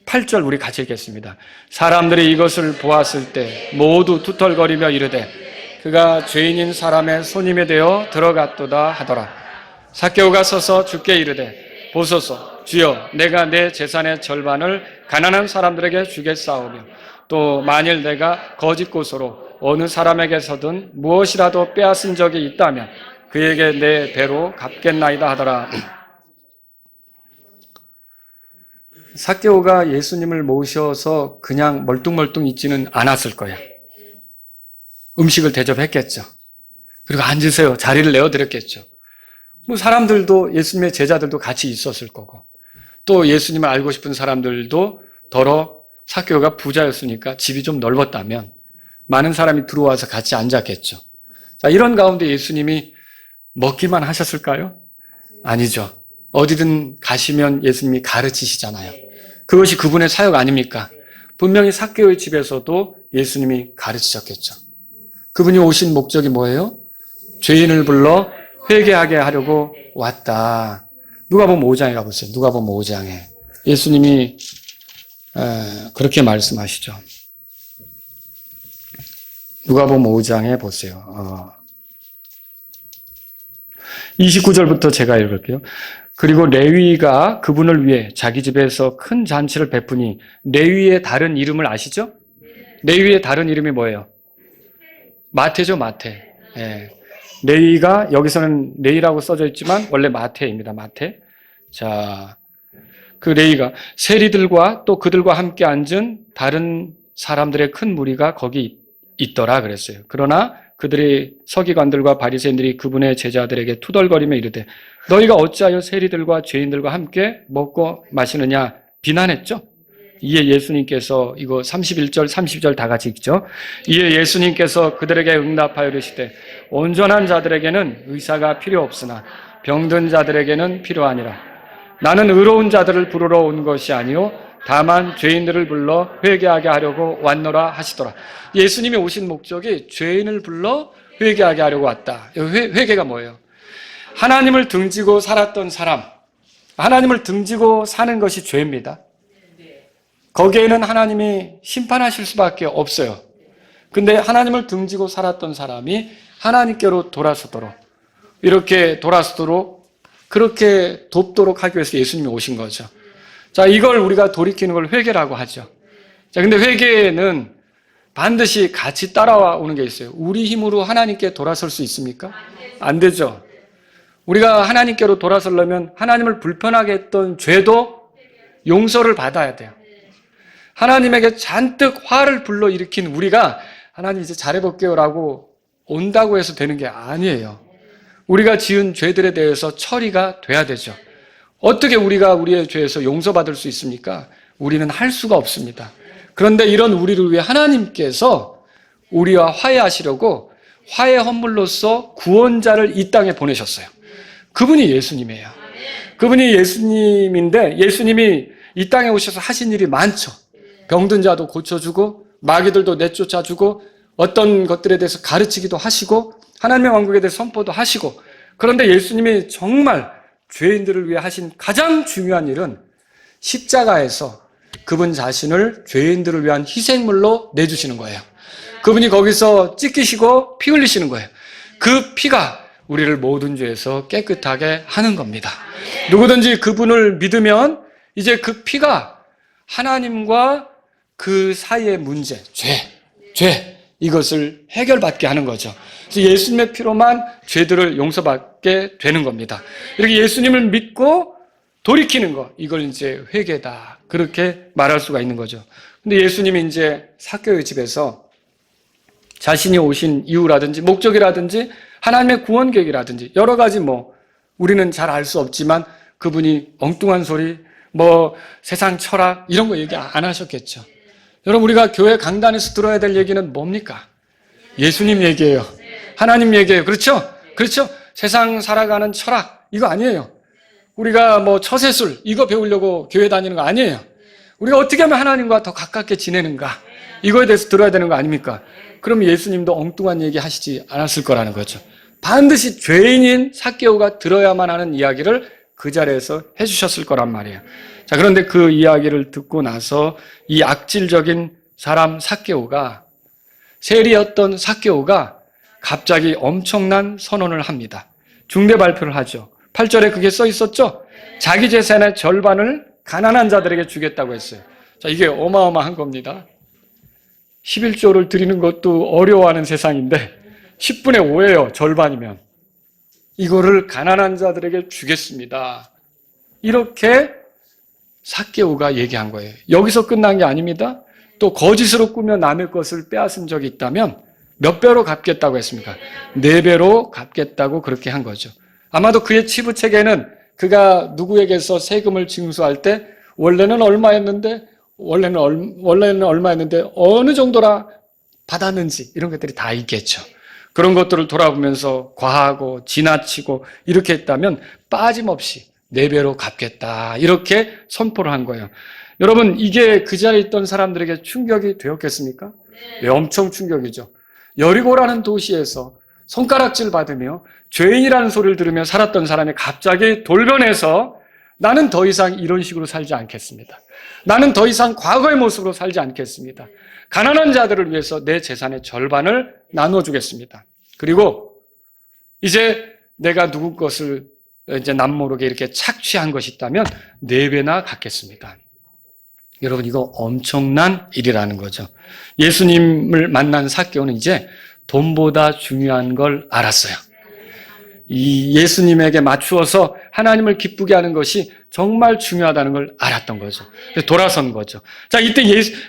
8절 우리 같이 읽겠습니다. 사람들이 이것을 보았을 때 모두 투덜거리며 이르되 그가 죄인인 사람의 손님이 되어 들어갔도다 하더라. 삭개오가 서서 주께 이르되 보소서 주여 내가 내 재산의 절반을 가난한 사람들에게 주겠사오며 또 만일 내가 거짓 고소로 어느 사람에게서든 무엇이라도 빼앗은 적이 있다면 그에게 내 배로 갚겠나이다 하더라. 삭개오가 예수님을 모셔서 그냥 멀뚱멀뚱 있지는 않았을 거예요. 음식을 대접했겠죠. 그리고 앉으세요. 자리를 내어드렸겠죠. 뭐 사람들도 예수님의 제자들도 같이 있었을 거고 또 예수님을 알고 싶은 사람들도 더러 삭개오가 부자였으니까 집이 좀 넓었다면 많은 사람이 들어와서 같이 앉았겠죠. 자, 이런 가운데 예수님이 먹기만 하셨을까요? 아니죠. 어디든 가시면 예수님이 가르치시잖아요. 그것이 그분의 사역 아닙니까? 분명히 삭개오의 집에서도 예수님이 가르치셨겠죠. 그분이 오신 목적이 뭐예요? 죄인을 불러 회개하게 하려고 왔다. 누가복음 5장에 가보세요. 누가복음 5장에 예수님이 그렇게 말씀하시죠. 누가복음 5장에 보세요. 29절부터 제가 읽을게요. 그리고 레위가 그분을 위해 자기 집에서 큰 잔치를 베푸니 레위의 다른 이름을 아시죠? 레위의 다른 이름이 뭐예요? 마태죠, 마태. 예. 레위가 여기서는 레위라고 써져 있지만 원래 마태입니다. 마태. 자, 그 레위가 세리들과 또 그들과 함께 앉은 다른 사람들의 큰 무리가 거기 있더라 그랬어요. 그러나 그들의 서기관들과 바리새인들이 그분의 제자들에게 투덜거리며 이르되 너희가 어찌하여 세리들과 죄인들과 함께 먹고 마시느냐 비난했죠. 이에 예수님께서 이거 31절 30절 다 같이 읽죠. 이에 예수님께서 그들에게 응답하여 이르시되 온전한 자들에게는 의사가 필요 없으나 병든 자들에게는 필요하니라. 나는 의로운 자들을 부르러 온 것이 아니요 다만 죄인들을 불러 회개하게 하려고 왔노라 하시더라. 예수님이 오신 목적이 죄인을 불러 회개하게 하려고 왔다. 회개가 뭐예요? 하나님을 등지고 살았던 사람, 하나님을 등지고 사는 것이 죄입니다. 거기에는 하나님이 심판하실 수밖에 없어요. 근데 하나님을 등지고 살았던 사람이 하나님께로 돌아서도록 이렇게 돌아서도록 그렇게 돕도록 하기 위해서 예수님이 오신 거죠. 자, 이걸 우리가 돌이키는 걸 회개라고 하죠. 자, 근데 회개는 반드시 같이 따라오는 게 있어요. 우리 힘으로 하나님께 돌아설 수 있습니까? 안 되죠. 우리가 하나님께로 돌아서려면 하나님을 불편하게 했던 죄도 용서를 받아야 돼요. 하나님에게 잔뜩 화를 불러일으킨 우리가 하나님 이제 잘해볼게요라고 온다고 해서 되는 게 아니에요. 우리가 지은 죄들에 대해서 처리가 돼야 되죠. 어떻게 우리가 우리의 죄에서 용서받을 수 있습니까? 우리는 할 수가 없습니다. 그런데 이런 우리를 위해 하나님께서 우리와 화해하시려고 화해 헌물로서 구원자를 이 땅에 보내셨어요. 그분이 예수님이에요. 그분이 예수님인데 예수님이 이 땅에 오셔서 하신 일이 많죠. 병든 자도 고쳐주고 마귀들도 내쫓아주고 어떤 것들에 대해서 가르치기도 하시고 하나님의 왕국에 대해서 선포도 하시고 그런데 예수님이 정말 죄인들을 위해 하신 가장 중요한 일은 십자가에서 그분 자신을 죄인들을 위한 희생물로 내주시는 거예요. 그분이 거기서 찢기시고 피 흘리시는 거예요. 그 피가 우리를 모든 죄에서 깨끗하게 하는 겁니다. 누구든지 그분을 믿으면 이제 그 피가 하나님과 그 사이의 문제, 죄 이것을 해결받게 하는 거죠. 그래서 예수님의 피로만 죄들을 용서받게 되는 겁니다. 이렇게 예수님을 믿고 돌이키는 거, 이걸 이제 회개다. 그렇게 말할 수가 있는 거죠. 근데 예수님이 이제 삭개오의 집에서 자신이 오신 이유라든지 목적이라든지 하나님의 구원 계획이라든지 여러 가지 우리는 잘 알 수 없지만 그분이 엉뚱한 소리, 세상 철학 이런 거 얘기 안 하셨겠죠. 여러분, 우리가 교회 강단에서 들어야 될 얘기는 뭡니까? 예수님 얘기예요. 하나님 얘기예요. 그렇죠? 그렇죠? 세상 살아가는 철학 이거 아니에요. 우리가 처세술 이거 배우려고 교회 다니는 거 아니에요. 우리가 어떻게 하면 하나님과 더 가깝게 지내는가 이거에 대해서 들어야 되는 거 아닙니까? 그럼 예수님도 엉뚱한 얘기 하시지 않았을 거라는 거죠. 반드시 죄인인 삭개오가 들어야만 하는 이야기를 그 자리에서 해주셨을 거란 말이에요. 자, 그런데 그 이야기를 듣고 나서 이 악질적인 사람 삭개오가, 세리였던 삭개오가 갑자기 엄청난 선언을 합니다. 중대 발표를 하죠. 8절에 그게 써 있었죠? 자기 재산의 절반을 가난한 자들에게 주겠다고 했어요. 자, 이게 어마어마한 겁니다. 11조를 드리는 것도 어려워하는 세상인데 10분의 5예요. 절반이면. 이거를 가난한 자들에게 주겠습니다. 이렇게 삭개오가 얘기한 거예요. 여기서 끝난 게 아닙니다. 또 거짓으로 꾸며 남의 것을 빼앗은 적이 있다면 몇 배로 갚겠다고 했습니까? 4배로 갚겠다고 그렇게 한 거죠. 아마도 그의 치부책에는 그가 누구에게서 세금을 징수할 때 원래는 얼마였는데 어느 정도라 받았는지 이런 것들이 다 있겠죠. 그런 것들을 돌아보면서 과하고 지나치고 이렇게 했다면 빠짐없이 4배로 갚겠다 이렇게 선포를 한 거예요. 여러분, 이게 그 자리에 있던 사람들에게 충격이 되었겠습니까? 네, 엄청 충격이죠. 여리고라는 도시에서 손가락질 받으며 죄인이라는 소리를 들으며 살았던 사람이 갑자기 돌변해서 나는 더 이상 이런 식으로 살지 않겠습니다. 나는 더 이상 과거의 모습으로 살지 않겠습니다. 가난한 자들을 위해서 내 재산의 절반을 나눠주겠습니다. 그리고 이제 내가 누구 것을 이제 남모르게 이렇게 착취한 것이 있다면 4배나 갚겠습니다. 여러분, 이거 엄청난 일이라는 거죠. 예수님을 만난 삭개오는 이제 돈보다 중요한 걸 알았어요. 이 예수님에게 맞추어서 하나님을 기쁘게 하는 것이 정말 중요하다는 걸 알았던 거죠. 돌아선 거죠. 자, 이때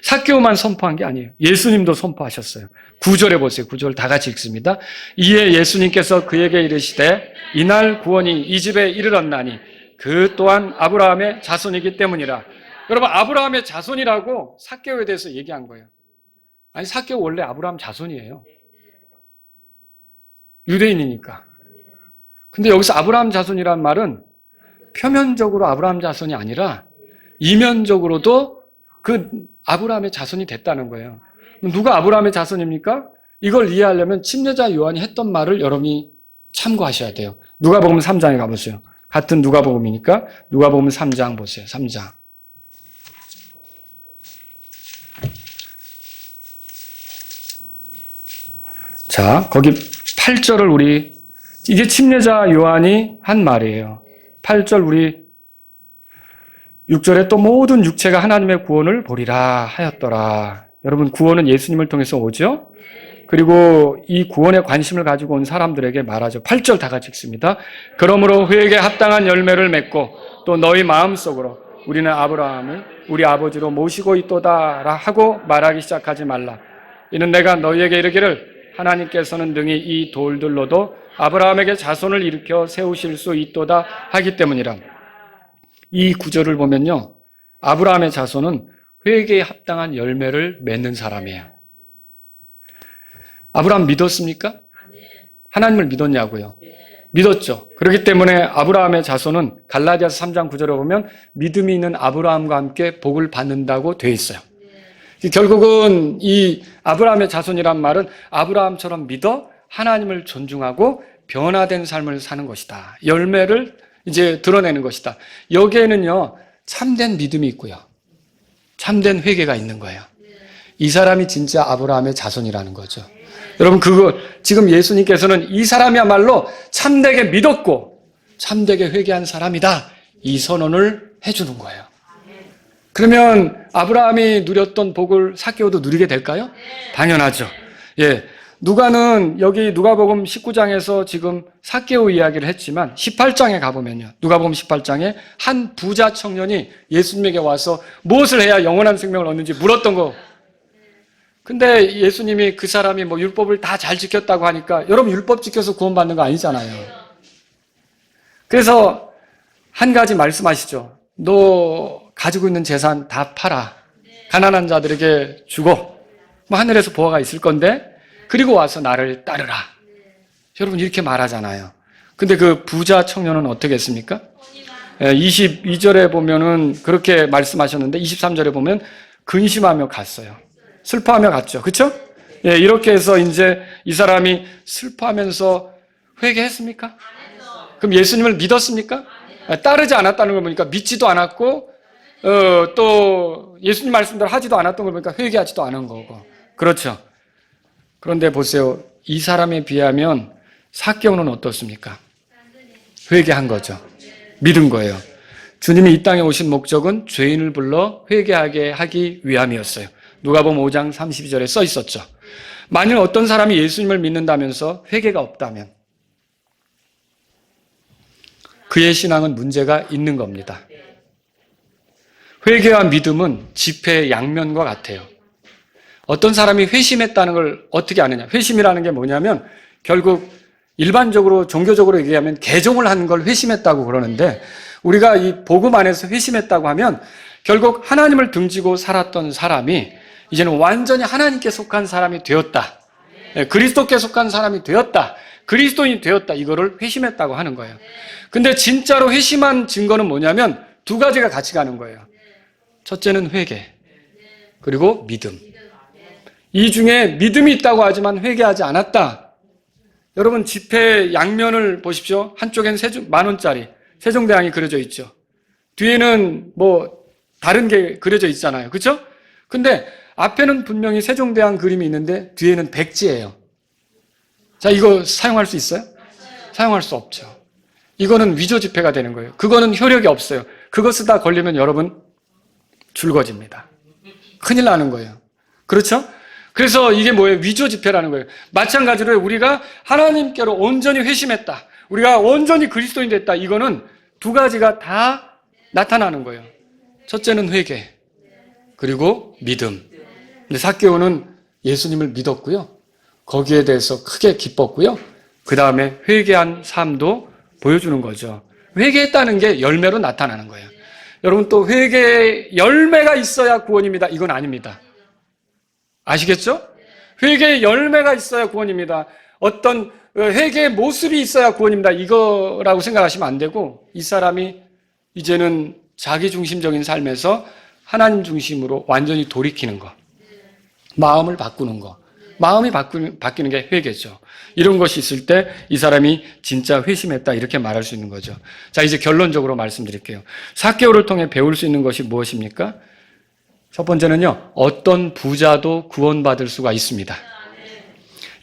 삭개오만 선포한 게 아니에요. 예수님도 선포하셨어요. 9절에 보세요. 9절 다 같이 읽습니다. 이에 예수님께서 그에게 이르시되 이날 구원이 이 집에 이르렀나니 그 또한 아브라함의 자손이기 때문이라. 여러분, 아브라함의 자손이라고 삭개오에 대해서 얘기한 거예요. 아니, 삭개오 원래 아브라함 자손이에요. 유대인이니까. 근데 여기서 아브라함 자손이란 말은 표면적으로 아브라함 자손이 아니라 이면적으로도 그 아브라함의 자손이 됐다는 거예요. 누가 아브라함의 자손입니까? 이걸 이해하려면 침례자 요한이 했던 말을 여러분이 참고하셔야 돼요. 누가복음 3장에 가보세요. 같은 누가복음이니까 누가복음 3장 보세요. 3장. 자, 거기 8절을 이게 침례자 요한이 한 말이에요. 8절 우리 6절에 또 모든 육체가 하나님의 구원을 보리라 하였더라. 여러분, 구원은 예수님을 통해서 오죠? 그리고 이 구원에 관심을 가지고 온 사람들에게 말하죠. 8절 다 같이 읽습니다. 그러므로 회개에 합당한 열매를 맺고 또 너희 마음속으로 우리는 아브라함을 우리 아버지로 모시고 있도다 하고 말하기 시작하지 말라. 이는 내가 너희에게 이르기를 하나님께서는 능히 이 돌들로도 아브라함에게 자손을 일으켜 세우실 수 있도다 하기 때문이라. 이 구절을 보면요, 아브라함의 자손은 회개에 합당한 열매를 맺는 사람이에요. 아브라함 믿었습니까? 하나님을 믿었냐고요? 믿었죠. 그렇기 때문에 아브라함의 자손은 갈라디아서 3장 9절에 보면 믿음이 있는 아브라함과 함께 복을 받는다고 돼 있어요. 결국은 이 아브라함의 자손이란 말은 아브라함처럼 믿어 하나님을 존중하고 변화된 삶을 사는 것이다. 열매를 이제 드러내는 것이다. 여기에는요, 참된 믿음이 있고요, 참된 회개가 있는 거예요. 이 사람이 진짜 아브라함의 자손이라는 거죠. 여러분, 지금 예수님께서는 이 사람이야말로 참되게 믿었고 참되게 회개한 사람이다, 이 선언을 해주는 거예요. 그러면 아브라함이 누렸던 복을 삭개오도 누리게 될까요? 당연하죠. 예, 누가는 여기 누가복음 19장에서 지금 삭개오 이야기를 했지만 18장에 가보면요. 누가복음 18장에 한 부자 청년이 예수님에게 와서 무엇을 해야 영원한 생명을 얻는지 물었던 거. 근데 예수님이 그 사람이 뭐 율법을 다 잘 지켰다고 하니까 여러분 율법 지켜서 구원받는 거 아니잖아요. 그래서 한 가지 말씀하시죠. 너 가지고 있는 재산 다 팔아. 가난한 자들에게 주고 뭐 하늘에서 보화가 있을 건데 그리고 와서 나를 따르라. 여러분 이렇게 말하잖아요. 근데 그 부자 청년은 어떻게 했습니까? 22절에 보면은 그렇게 말씀하셨는데 23절에 보면 근심하며 갔어요. 슬퍼하며 갔죠. 그렇죠? 예, 이렇게 해서 이제 이 사람이 슬퍼하면서 회개했습니까? 그럼 예수님을 믿었습니까? 따르지 않았다는 걸 보니까 믿지도 않았고 또 예수님 말씀대로 하지도 않았던 걸 보니까 회개하지도 않은 거고. 그렇죠? 그런데 보세요. 이 사람에 비하면 삭개오는 어떻습니까? 회개한 거죠. 믿은 거예요. 주님이 이 땅에 오신 목적은 죄인을 불러 회개하게 하기 위함이었어요. 누가복음 5장 32절에 써 있었죠. 만일 어떤 사람이 예수님을 믿는다면서 회개가 없다면 그의 신앙은 문제가 있는 겁니다. 회개와 믿음은 지폐의 양면과 같아요. 어떤 사람이 회심했다는 걸 어떻게 아느냐? 회심이라는 게 뭐냐면 결국 일반적으로 종교적으로 얘기하면 개종을 한 걸 회심했다고 그러는데 우리가 이 복음 안에서 회심했다고 하면 결국 하나님을 등지고 살았던 사람이 이제는 완전히 하나님께 속한 사람이 되었다. 그리스도께 속한 사람이 되었다. 그리스도인이 되었다. 이거를 회심했다고 하는 거예요. 근데 진짜로 회심한 증거는 뭐냐면 두 가지가 같이 가는 거예요. 첫째는 회개, 그리고 믿음. 이 중에 믿음이 있다고 하지만 회개하지 않았다. 여러분 지폐 양면을 보십시오. 한쪽엔 10,000원짜리 세종대왕이 그려져 있죠. 뒤에는 뭐 다른 게 그려져 있잖아요. 그렇죠? 근데 앞에는 분명히 세종대왕 그림이 있는데 뒤에는 백지예요. 자, 이거 사용할 수 있어요? 사용할 수 없죠. 이거는 위조 지폐가 되는 거예요. 그거는 효력이 없어요. 그거 쓰다 걸리면 여러분 줄거집니다. 큰일 나는 거예요. 그렇죠? 그래서 이게 뭐예요? 위조 지폐라는 거예요. 마찬가지로 우리가 하나님께로 온전히 회심했다. 우리가 온전히 그리스도인 됐다. 이거는 두 가지가 다 나타나는 거예요. 첫째는 회개, 그리고 믿음. 근데 삭개오는 예수님을 믿었고요. 거기에 대해서 크게 기뻤고요. 그 다음에 회개한 삶도 보여주는 거죠. 회개했다는 게 열매로 나타나는 거예요. 여러분 또 회개 열매가 있어야 구원입니다. 이건 아닙니다. 아시겠죠? 회개의 열매가 있어야 구원입니다. 어떤 회개의 모습이 있어야 구원입니다. 이거라고 생각하시면 안 되고 이 사람이 이제는 자기중심적인 삶에서 하나님 중심으로 완전히 돌이키는 거. 마음을 바꾸는 거. 마음이 바뀌는 게 회개죠. 이런 것이 있을 때 이 사람이 진짜 회심했다 이렇게 말할 수 있는 거죠. 자, 이제 결론적으로 말씀드릴게요. 삭개오를 통해 배울 수 있는 것이 무엇입니까? 첫 번째는요. 어떤 부자도 구원받을 수가 있습니다.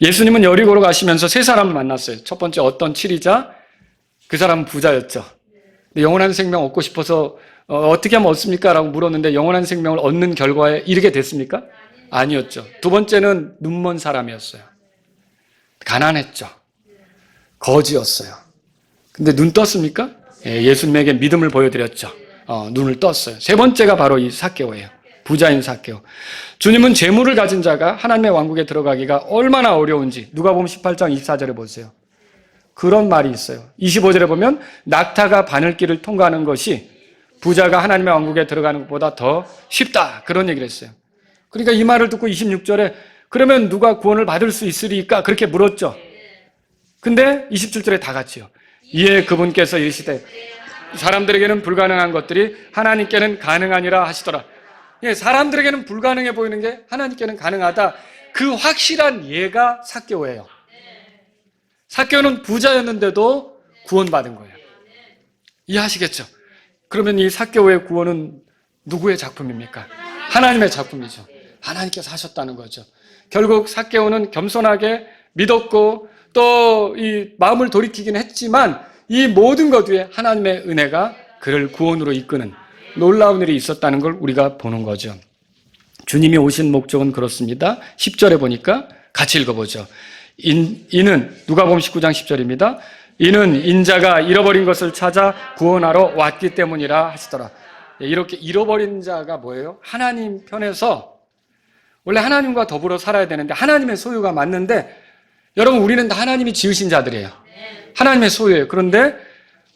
예수님은 여리고로 가시면서 세 사람을 만났어요. 첫 번째 어떤 치리자, 그 사람은 부자였죠. 근데 영원한 생명 얻고 싶어서 어떻게 하면 얻습니까? 라고 물었는데 영원한 생명을 얻는 결과에 이르게 됐습니까? 아니었죠. 두 번째는 눈먼 사람이었어요. 가난했죠. 거지였어요. 근데 눈 떴습니까? 예수님에게 믿음을 보여드렸죠. 눈을 떴어요. 세 번째가 바로 이 삭개오예요. 부자인 삭개오. 주님은 재물을 가진 자가 하나님의 왕국에 들어가기가 얼마나 어려운지 누가복음 18장 24절에 보세요. 그런 말이 있어요. 25절에 보면 낙타가 바늘길을 통과하는 것이 부자가 하나님의 왕국에 들어가는 것보다 더 쉽다. 그런 얘기를 했어요. 그러니까 이 말을 듣고 26절에 그러면 누가 구원을 받을 수 있으리까? 그렇게 물었죠. 근데 27절에 다 같이요. 이에 그분께서 이르시되 사람들에게는 불가능한 것들이 하나님께는 가능하니라 하시더라. 예, 사람들에게는 불가능해 보이는 게 하나님께는 가능하다. 그 확실한 예가 삭개오예요. 삭개오는 부자였는데도 구원받은 거예요. 이해하시겠죠? 그러면 이 삭개오의 구원은 누구의 작품입니까? 하나님의 작품이죠. 하나님께서 하셨다는 거죠. 결국 삭개오는 겸손하게 믿었고 또 이 마음을 돌이키긴 했지만 이 모든 것 위에 하나님의 은혜가 그를 구원으로 이끄는 놀라운 일이 있었다는 걸 우리가 보는 거죠. 주님이 오신 목적은 그렇습니다. 10절에 보니까 같이 읽어보죠. 이는 누가복음 19장 10절입니다. 이는 인자가 잃어버린 것을 찾아 구원하러 왔기 때문이라 하시더라. 이렇게 잃어버린 자가 뭐예요? 하나님 편에서 원래 하나님과 더불어 살아야 되는데 하나님의 소유가 맞는데 여러분 우리는 다 하나님이 지으신 자들이에요. 하나님의 소유예요. 그런데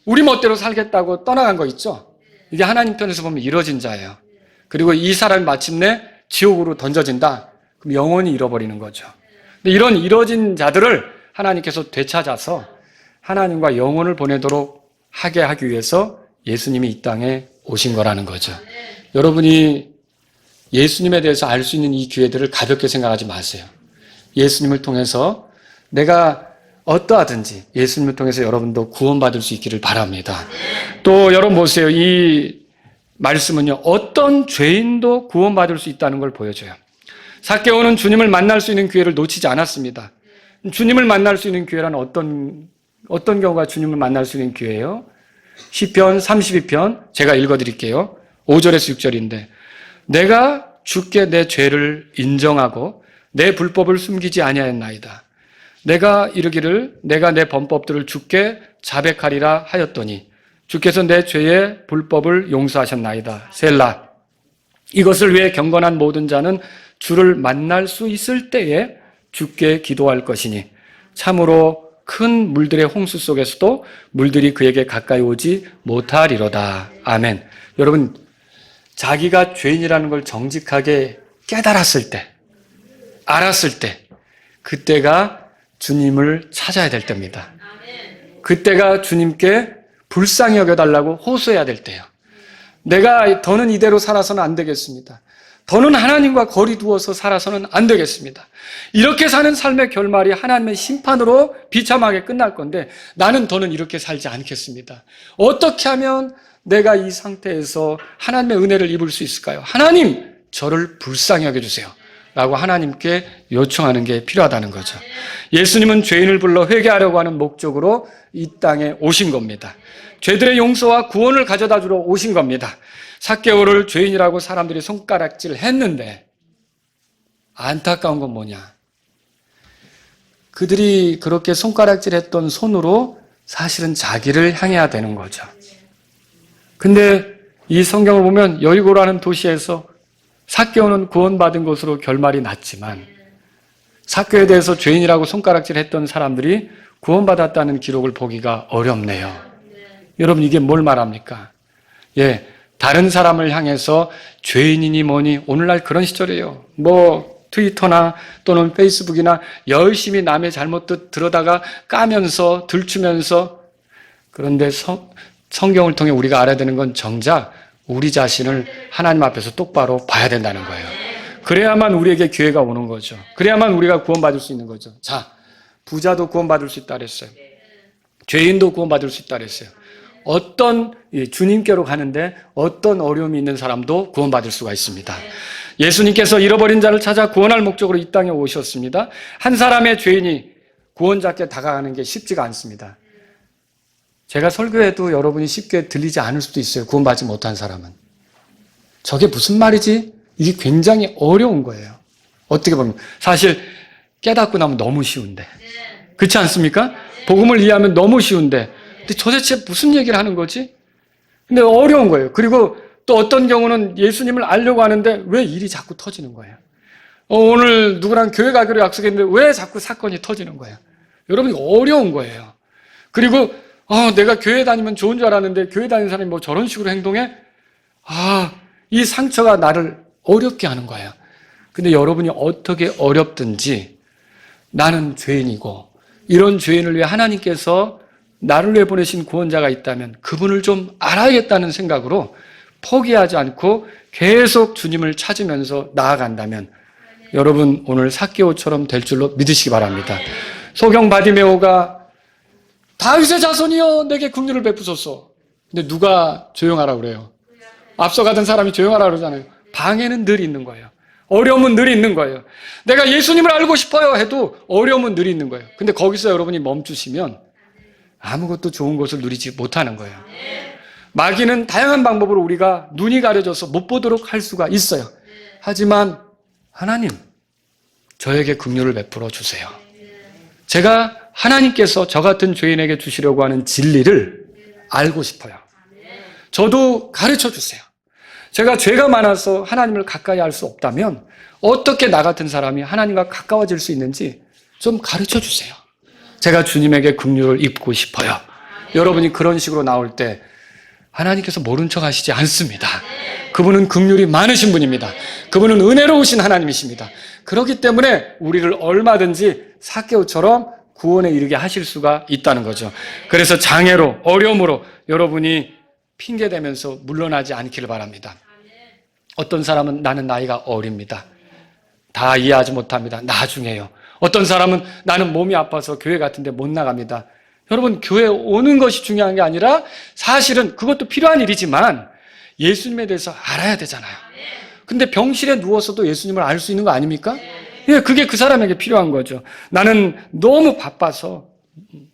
우리 멋대로 살겠다고 떠나간 거 있죠? 이게 하나님 편에서 보면 잃어진 자예요. 그리고 이 사람이 마침내 지옥으로 던져진다. 그럼 영원히 잃어버리는 거죠. 근데 이런 잃어진 자들을 하나님께서 되찾아서 하나님과 영혼을 보내도록 하게 하기 위해서 예수님이 이 땅에 오신 거라는 거죠. 여러분이 예수님에 대해서 알 수 있는 이 기회들을 가볍게 생각하지 마세요. 예수님을 통해서 내가 어떠하든지 예수님을 통해서 여러분도 구원받을 수 있기를 바랍니다. 또 여러분 보세요. 이 말씀은요. 어떤 죄인도 구원받을 수 있다는 걸 보여줘요. 삭개오는 주님을 만날 수 있는 기회를 놓치지 않았습니다. 주님을 만날 수 있는 기회란 어떤 경우가 주님을 만날 수 있는 기회예요? 시편 32편 제가 읽어드릴게요. 5절에서 6절인데 내가 주께 내 죄를 인정하고 내 불법을 숨기지 아니하였나이다. 내가 이르기를 내가 내 범법들을 주께 자백하리라 하였더니 주께서 내 죄의 불법을 용서하셨나이다. 셀라. 이것을 위해 경건한 모든 자는 주를 만날 수 있을 때에 주께 기도할 것이니 참으로 큰 물들의 홍수 속에서도 물들이 그에게 가까이 오지 못하리로다. 아멘. 여러분 자기가 죄인이라는 걸 정직하게 깨달았을 때, 알았을 때 그때가 주님을 찾아야 될 때입니다. 그때가 주님께 불쌍히 여겨달라고 호소해야 될 때예요. 내가 더는 이대로 살아서는 안 되겠습니다. 더는 하나님과 거리 두어서 살아서는 안 되겠습니다. 이렇게 사는 삶의 결말이 하나님의 심판으로 비참하게 끝날 건데 나는 더는 이렇게 살지 않겠습니다. 어떻게 하면 내가 이 상태에서 하나님의 은혜를 입을 수 있을까요? 하나님, 저를 불쌍히 여겨주세요. 라고 하나님께 요청하는 게 필요하다는 거죠. 예수님은 죄인을 불러 회개하려고 하는 목적으로 이 땅에 오신 겁니다. 죄들의 용서와 구원을 가져다 주러 오신 겁니다. 삭개오를 죄인이라고 사람들이 손가락질 했는데 안타까운 건 뭐냐? 그들이 그렇게 손가락질했던 손으로 사실은 자기를 향해야 되는 거죠. 근데 이 성경을 보면 여리고라는 도시에서 삭개오는 구원받은 것으로 결말이 났지만 삭개오에 대해서 죄인이라고 손가락질했던 사람들이 구원받았다는 기록을 보기가 어렵네요. 여러분 이게 뭘 말합니까? 예, 다른 사람을 향해서 죄인이니 뭐니 오늘날 그런 시절이에요. 트위터나 또는 페이스북이나 열심히 남의 잘못도 들어다가 까면서 들추면서 그런데 성경을 통해 우리가 알아야 되는 건 정작 우리 자신을 하나님 앞에서 똑바로 봐야 된다는 거예요. 그래야만 우리에게 기회가 오는 거죠. 그래야만 우리가 구원받을 수 있는 거죠. 자, 부자도 구원받을 수 있다 그랬어요. 죄인도 구원받을 수 있다 그랬어요. 주님께로 가는데 어떤 어려움이 있는 사람도 구원받을 수가 있습니다. 예수님께서 잃어버린 자를 찾아 구원할 목적으로 이 땅에 오셨습니다. 한 사람의 죄인이 구원자께 다가가는 게 쉽지가 않습니다. 제가 설교해도 여러분이 쉽게 들리지 않을 수도 있어요. 구원받지 못한 사람은. 저게 무슨 말이지? 이게 굉장히 어려운 거예요. 어떻게 보면. 사실 깨닫고 나면 너무 쉬운데. 그렇지 않습니까? 복음을 이해하면 너무 쉬운데. 근데 도대체 무슨 얘기를 하는 거지? 근데 어려운 거예요. 그리고 또 어떤 경우는 예수님을 알려고 하는데 왜 일이 자꾸 터지는 거예요? 오늘 누구랑 교회 가기로 약속했는데 왜 자꾸 사건이 터지는 거예요? 여러분 어려운 거예요. 그리고 내가 교회 다니면 좋은 줄 알았는데 교회 다니는 사람이 저런 식으로 행동해? 이 상처가 나를 어렵게 하는 거예요. 근데 여러분이 어떻게 어렵든지 나는 죄인이고 이런 죄인을 위해 하나님께서 나를 위해 보내신 구원자가 있다면 그분을 좀 알아야겠다는 생각으로 포기하지 않고 계속 주님을 찾으면서 나아간다면 여러분 오늘 삭개오처럼 될 줄로 믿으시기 바랍니다. 소경 바디메오가 다윗의 자손이여 내게 긍휼을 베푸소서. 근데 누가 조용하라고 그래요? 앞서가던 사람이 조용하라고 그러잖아요. 방해는 늘 있는 거예요. 어려움은 늘 있는 거예요. 내가 예수님을 알고 싶어요 해도 어려움은 늘 있는 거예요. 근데 거기서 여러분이 멈추시면 아무것도 좋은 것을 누리지 못하는 거예요. 마귀는 다양한 방법으로 우리가 눈이 가려져서 못 보도록 할 수가 있어요. 하지만 하나님, 저에게 긍휼을 베풀어 주세요. 제가 하나님께서 저 같은 죄인에게 주시려고 하는 진리를 알고 싶어요. 저도 가르쳐 주세요. 제가 죄가 많아서 하나님을 가까이 할 수 없다면 어떻게 나 같은 사람이 하나님과 가까워질 수 있는지 좀 가르쳐 주세요. 제가 주님에게 긍휼을 입고 싶어요. 여러분이 그런 식으로 나올 때 하나님께서 모른 척 하시지 않습니다. 그분은 긍휼이 많으신 분입니다. 그분은 은혜로우신 하나님이십니다. 그렇기 때문에 우리를 얼마든지 삭개오처럼 구원에 이르게 하실 수가 있다는 거죠. 그래서 장애로, 어려움으로 여러분이 핑계대면서 물러나지 않기를 바랍니다. 어떤 사람은 나는 나이가 어립니다. 다 이해하지 못합니다. 나중에요. 어떤 사람은 나는 몸이 아파서 교회 같은 데 못 나갑니다. 여러분, 교회 오는 것이 중요한 게 아니라 사실은 그것도 필요한 일이지만 예수님에 대해서 알아야 되잖아요. 근데 병실에 누워서도 예수님을 알 수 있는 거 아닙니까? 예, 그게 그 사람에게 필요한 거죠. 나는 너무 바빠서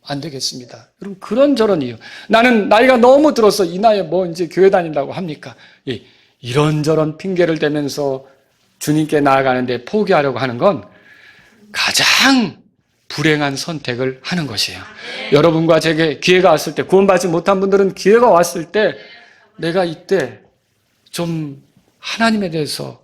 안 되겠습니다. 여러분, 그런저런 이유. 나는 나이가 너무 들어서 이 나이에 뭐 이제 교회 다닌다고 합니까? 예, 이런저런 핑계를 대면서 주님께 나아가는데 포기하려고 하는 건 가장 불행한 선택을 하는 것이에요. 여러분과 제게 기회가 왔을 때, 구원받지 못한 분들은 기회가 왔을 때 내가 이때 좀 하나님에 대해서,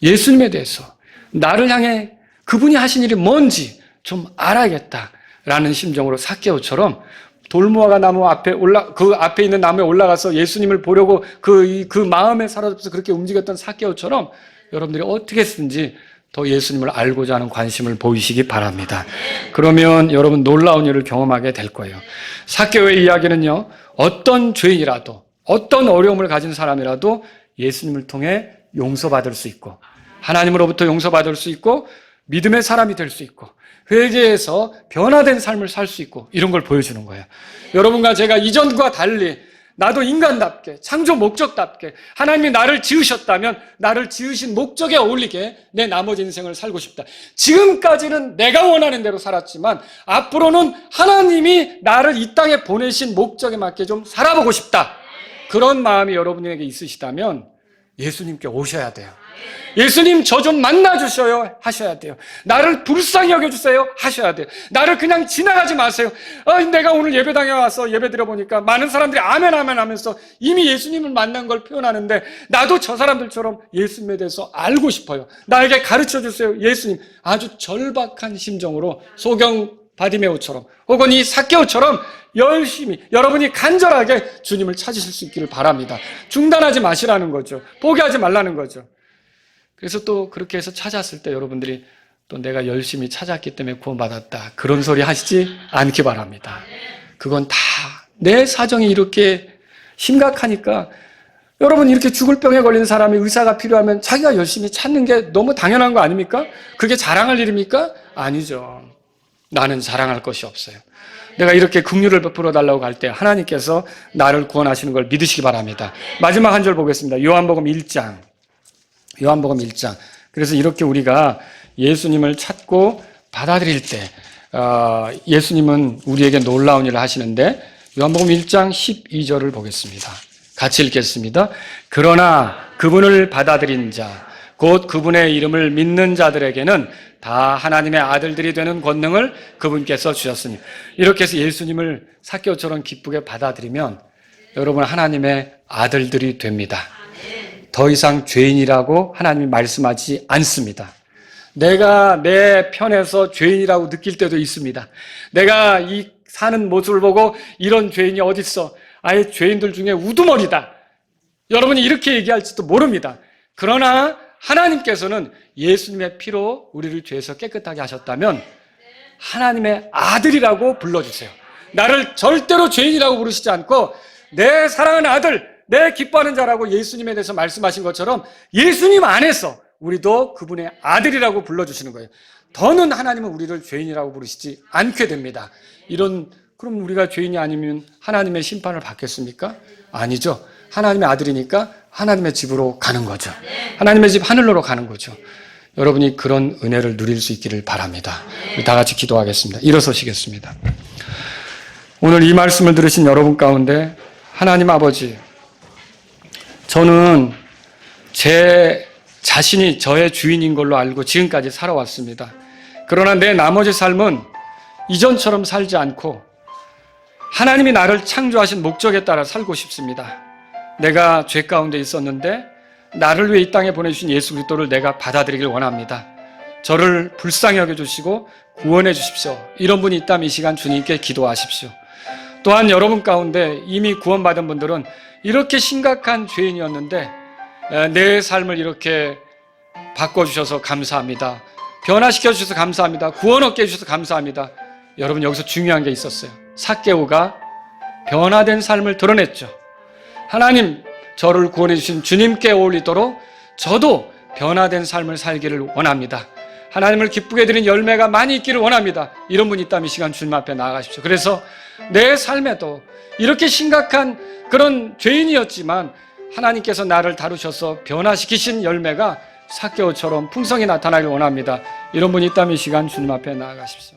예수님에 대해서, 나를 향해 그분이 하신 일이 뭔지 좀 알아야겠다라는 심정으로 삭개오처럼 돌무화과 나무 앞에 그 앞에 있는 나무에 올라가서 예수님을 보려고 그 마음에 사로잡혀서 그렇게 움직였던 삭개오처럼 여러분들이 어떻게든지 더 예수님을 알고자 하는 관심을 보이시기 바랍니다. 그러면 여러분 놀라운 일을 경험하게 될 거예요. 삭개오의 이야기는요, 어떤 죄인이라도, 어떤 어려움을 가진 사람이라도 예수님을 통해 용서받을 수 있고, 하나님으로부터 용서받을 수 있고, 믿음의 사람이 될 수 있고, 회개해서 변화된 삶을 살 수 있고, 이런 걸 보여주는 거예요. 여러분과 제가 이전과 달리 나도 인간답게, 창조 목적답게 하나님이 나를 지으셨다면 나를 지으신 목적에 어울리게 내 나머지 인생을 살고 싶다. 지금까지는 내가 원하는 대로 살았지만 앞으로는 하나님이 나를 이 땅에 보내신 목적에 맞게 좀 살아보고 싶다. 그런 마음이 여러분에게 있으시다면 예수님께 오셔야 돼요. 예수님 저 좀 만나주셔요 하셔야 돼요. 나를 불쌍히 여겨주세요 하셔야 돼요. 나를 그냥 지나가지 마세요. 내가 오늘 예배당에 와서 예배 드려보니까 많은 사람들이 아멘 아멘 하면서 이미 예수님을 만난 걸 표현하는데 나도 저 사람들처럼 예수님에 대해서 알고 싶어요. 나에게 가르쳐주세요 예수님. 아주 절박한 심정으로 소경 바디메오처럼 혹은 이 삭개오처럼 열심히 여러분이 간절하게 주님을 찾으실 수 있기를 바랍니다. 중단하지 마시라는 거죠. 포기하지 말라는 거죠. 그래서 또 그렇게 해서 찾았을 때 여러분들이 또 내가 열심히 찾았기 때문에 구원받았다, 그런 소리 하시지 않기 바랍니다. 그건 다 내 사정이 이렇게 심각하니까, 여러분 이렇게 죽을 병에 걸린 사람이 의사가 필요하면 자기가 열심히 찾는 게 너무 당연한 거 아닙니까? 그게 자랑할 일입니까? 아니죠. 나는 자랑할 것이 없어요. 내가 이렇게 긍휼을 베풀어 달라고 할 때 하나님께서 나를 구원하시는 걸 믿으시기 바랍니다. 마지막 한 절 보겠습니다. 요한복음 1장. 그래서 이렇게 우리가 예수님을 찾고 받아들일 때 예수님은 우리에게 놀라운 일을 하시는데, 요한복음 1장 12절을 보겠습니다. 같이 읽겠습니다. 그러나 그분을 받아들인 자, 곧 그분의 이름을 믿는 자들에게는 다 하나님의 아들들이 되는 권능을 그분께서 주셨으니. 이렇게 해서 예수님을 삭개오처럼 기쁘게 받아들이면 여러분 하나님의 아들들이 됩니다. 더 이상 죄인이라고 하나님이 말씀하지 않습니다. 내가 내 편에서 죄인이라고 느낄 때도 있습니다. 내가 이 사는 모습을 보고 이런 죄인이 어딨어, 아예 죄인들 중에 우두머리다, 여러분이 이렇게 얘기할지도 모릅니다. 그러나 하나님께서는 예수님의 피로 우리를 죄에서 깨끗하게 하셨다면 하나님의 아들이라고 불러주세요. 나를 절대로 죄인이라고 부르시지 않고 내 사랑하는 아들, 내 기뻐하는 자라고 예수님에 대해서 말씀하신 것처럼 예수님 안에서 우리도 그분의 아들이라고 불러주시는 거예요. 더는 하나님은 우리를 죄인이라고 부르시지 않게 됩니다. 그럼 우리가 죄인이 아니면 하나님의 심판을 받겠습니까? 아니죠. 하나님의 아들이니까 하나님의 집으로 가는 거죠. 하나님의 집 하늘로 가는 거죠. 여러분이 그런 은혜를 누릴 수 있기를 바랍니다. 우리 다 같이 기도하겠습니다. 일어서시겠습니다. 오늘 이 말씀을 들으신 여러분 가운데 하나님 아버지, 저는 제 자신이 저의 주인인 걸로 알고 지금까지 살아왔습니다. 그러나 내 나머지 삶은 이전처럼 살지 않고 하나님이 나를 창조하신 목적에 따라 살고 싶습니다. 내가 죄 가운데 있었는데 나를 위해 이 땅에 보내주신 예수 그리스도를 내가 받아들이길 원합니다. 저를 불쌍히 여겨주시고 구원해 주십시오. 이런 분이 있다면 이 시간 주님께 기도하십시오. 또한 여러분 가운데 이미 구원받은 분들은 이렇게 심각한 죄인이었는데 내 삶을 이렇게 바꿔주셔서 감사합니다. 변화시켜 주셔서 감사합니다. 구원 얻게 해주셔서 감사합니다. 여러분 여기서 중요한 게 있었어요. 삭개오가 변화된 삶을 드러냈죠. 하나님 저를 구원해 주신 주님께 어울리도록 저도 변화된 삶을 살기를 원합니다. 하나님을 기쁘게 드린 열매가 많이 있기를 원합니다. 이런 분이 있다면 이 시간 주님 앞에 나아가십시오. 그래서 내 삶에도 이렇게 심각한 그런 죄인이었지만 하나님께서 나를 다루셔서 변화시키신 열매가 삭개오처럼 풍성히 나타나길 원합니다. 이런 분이 있다면 이 시간 주님 앞에 나아가십시오.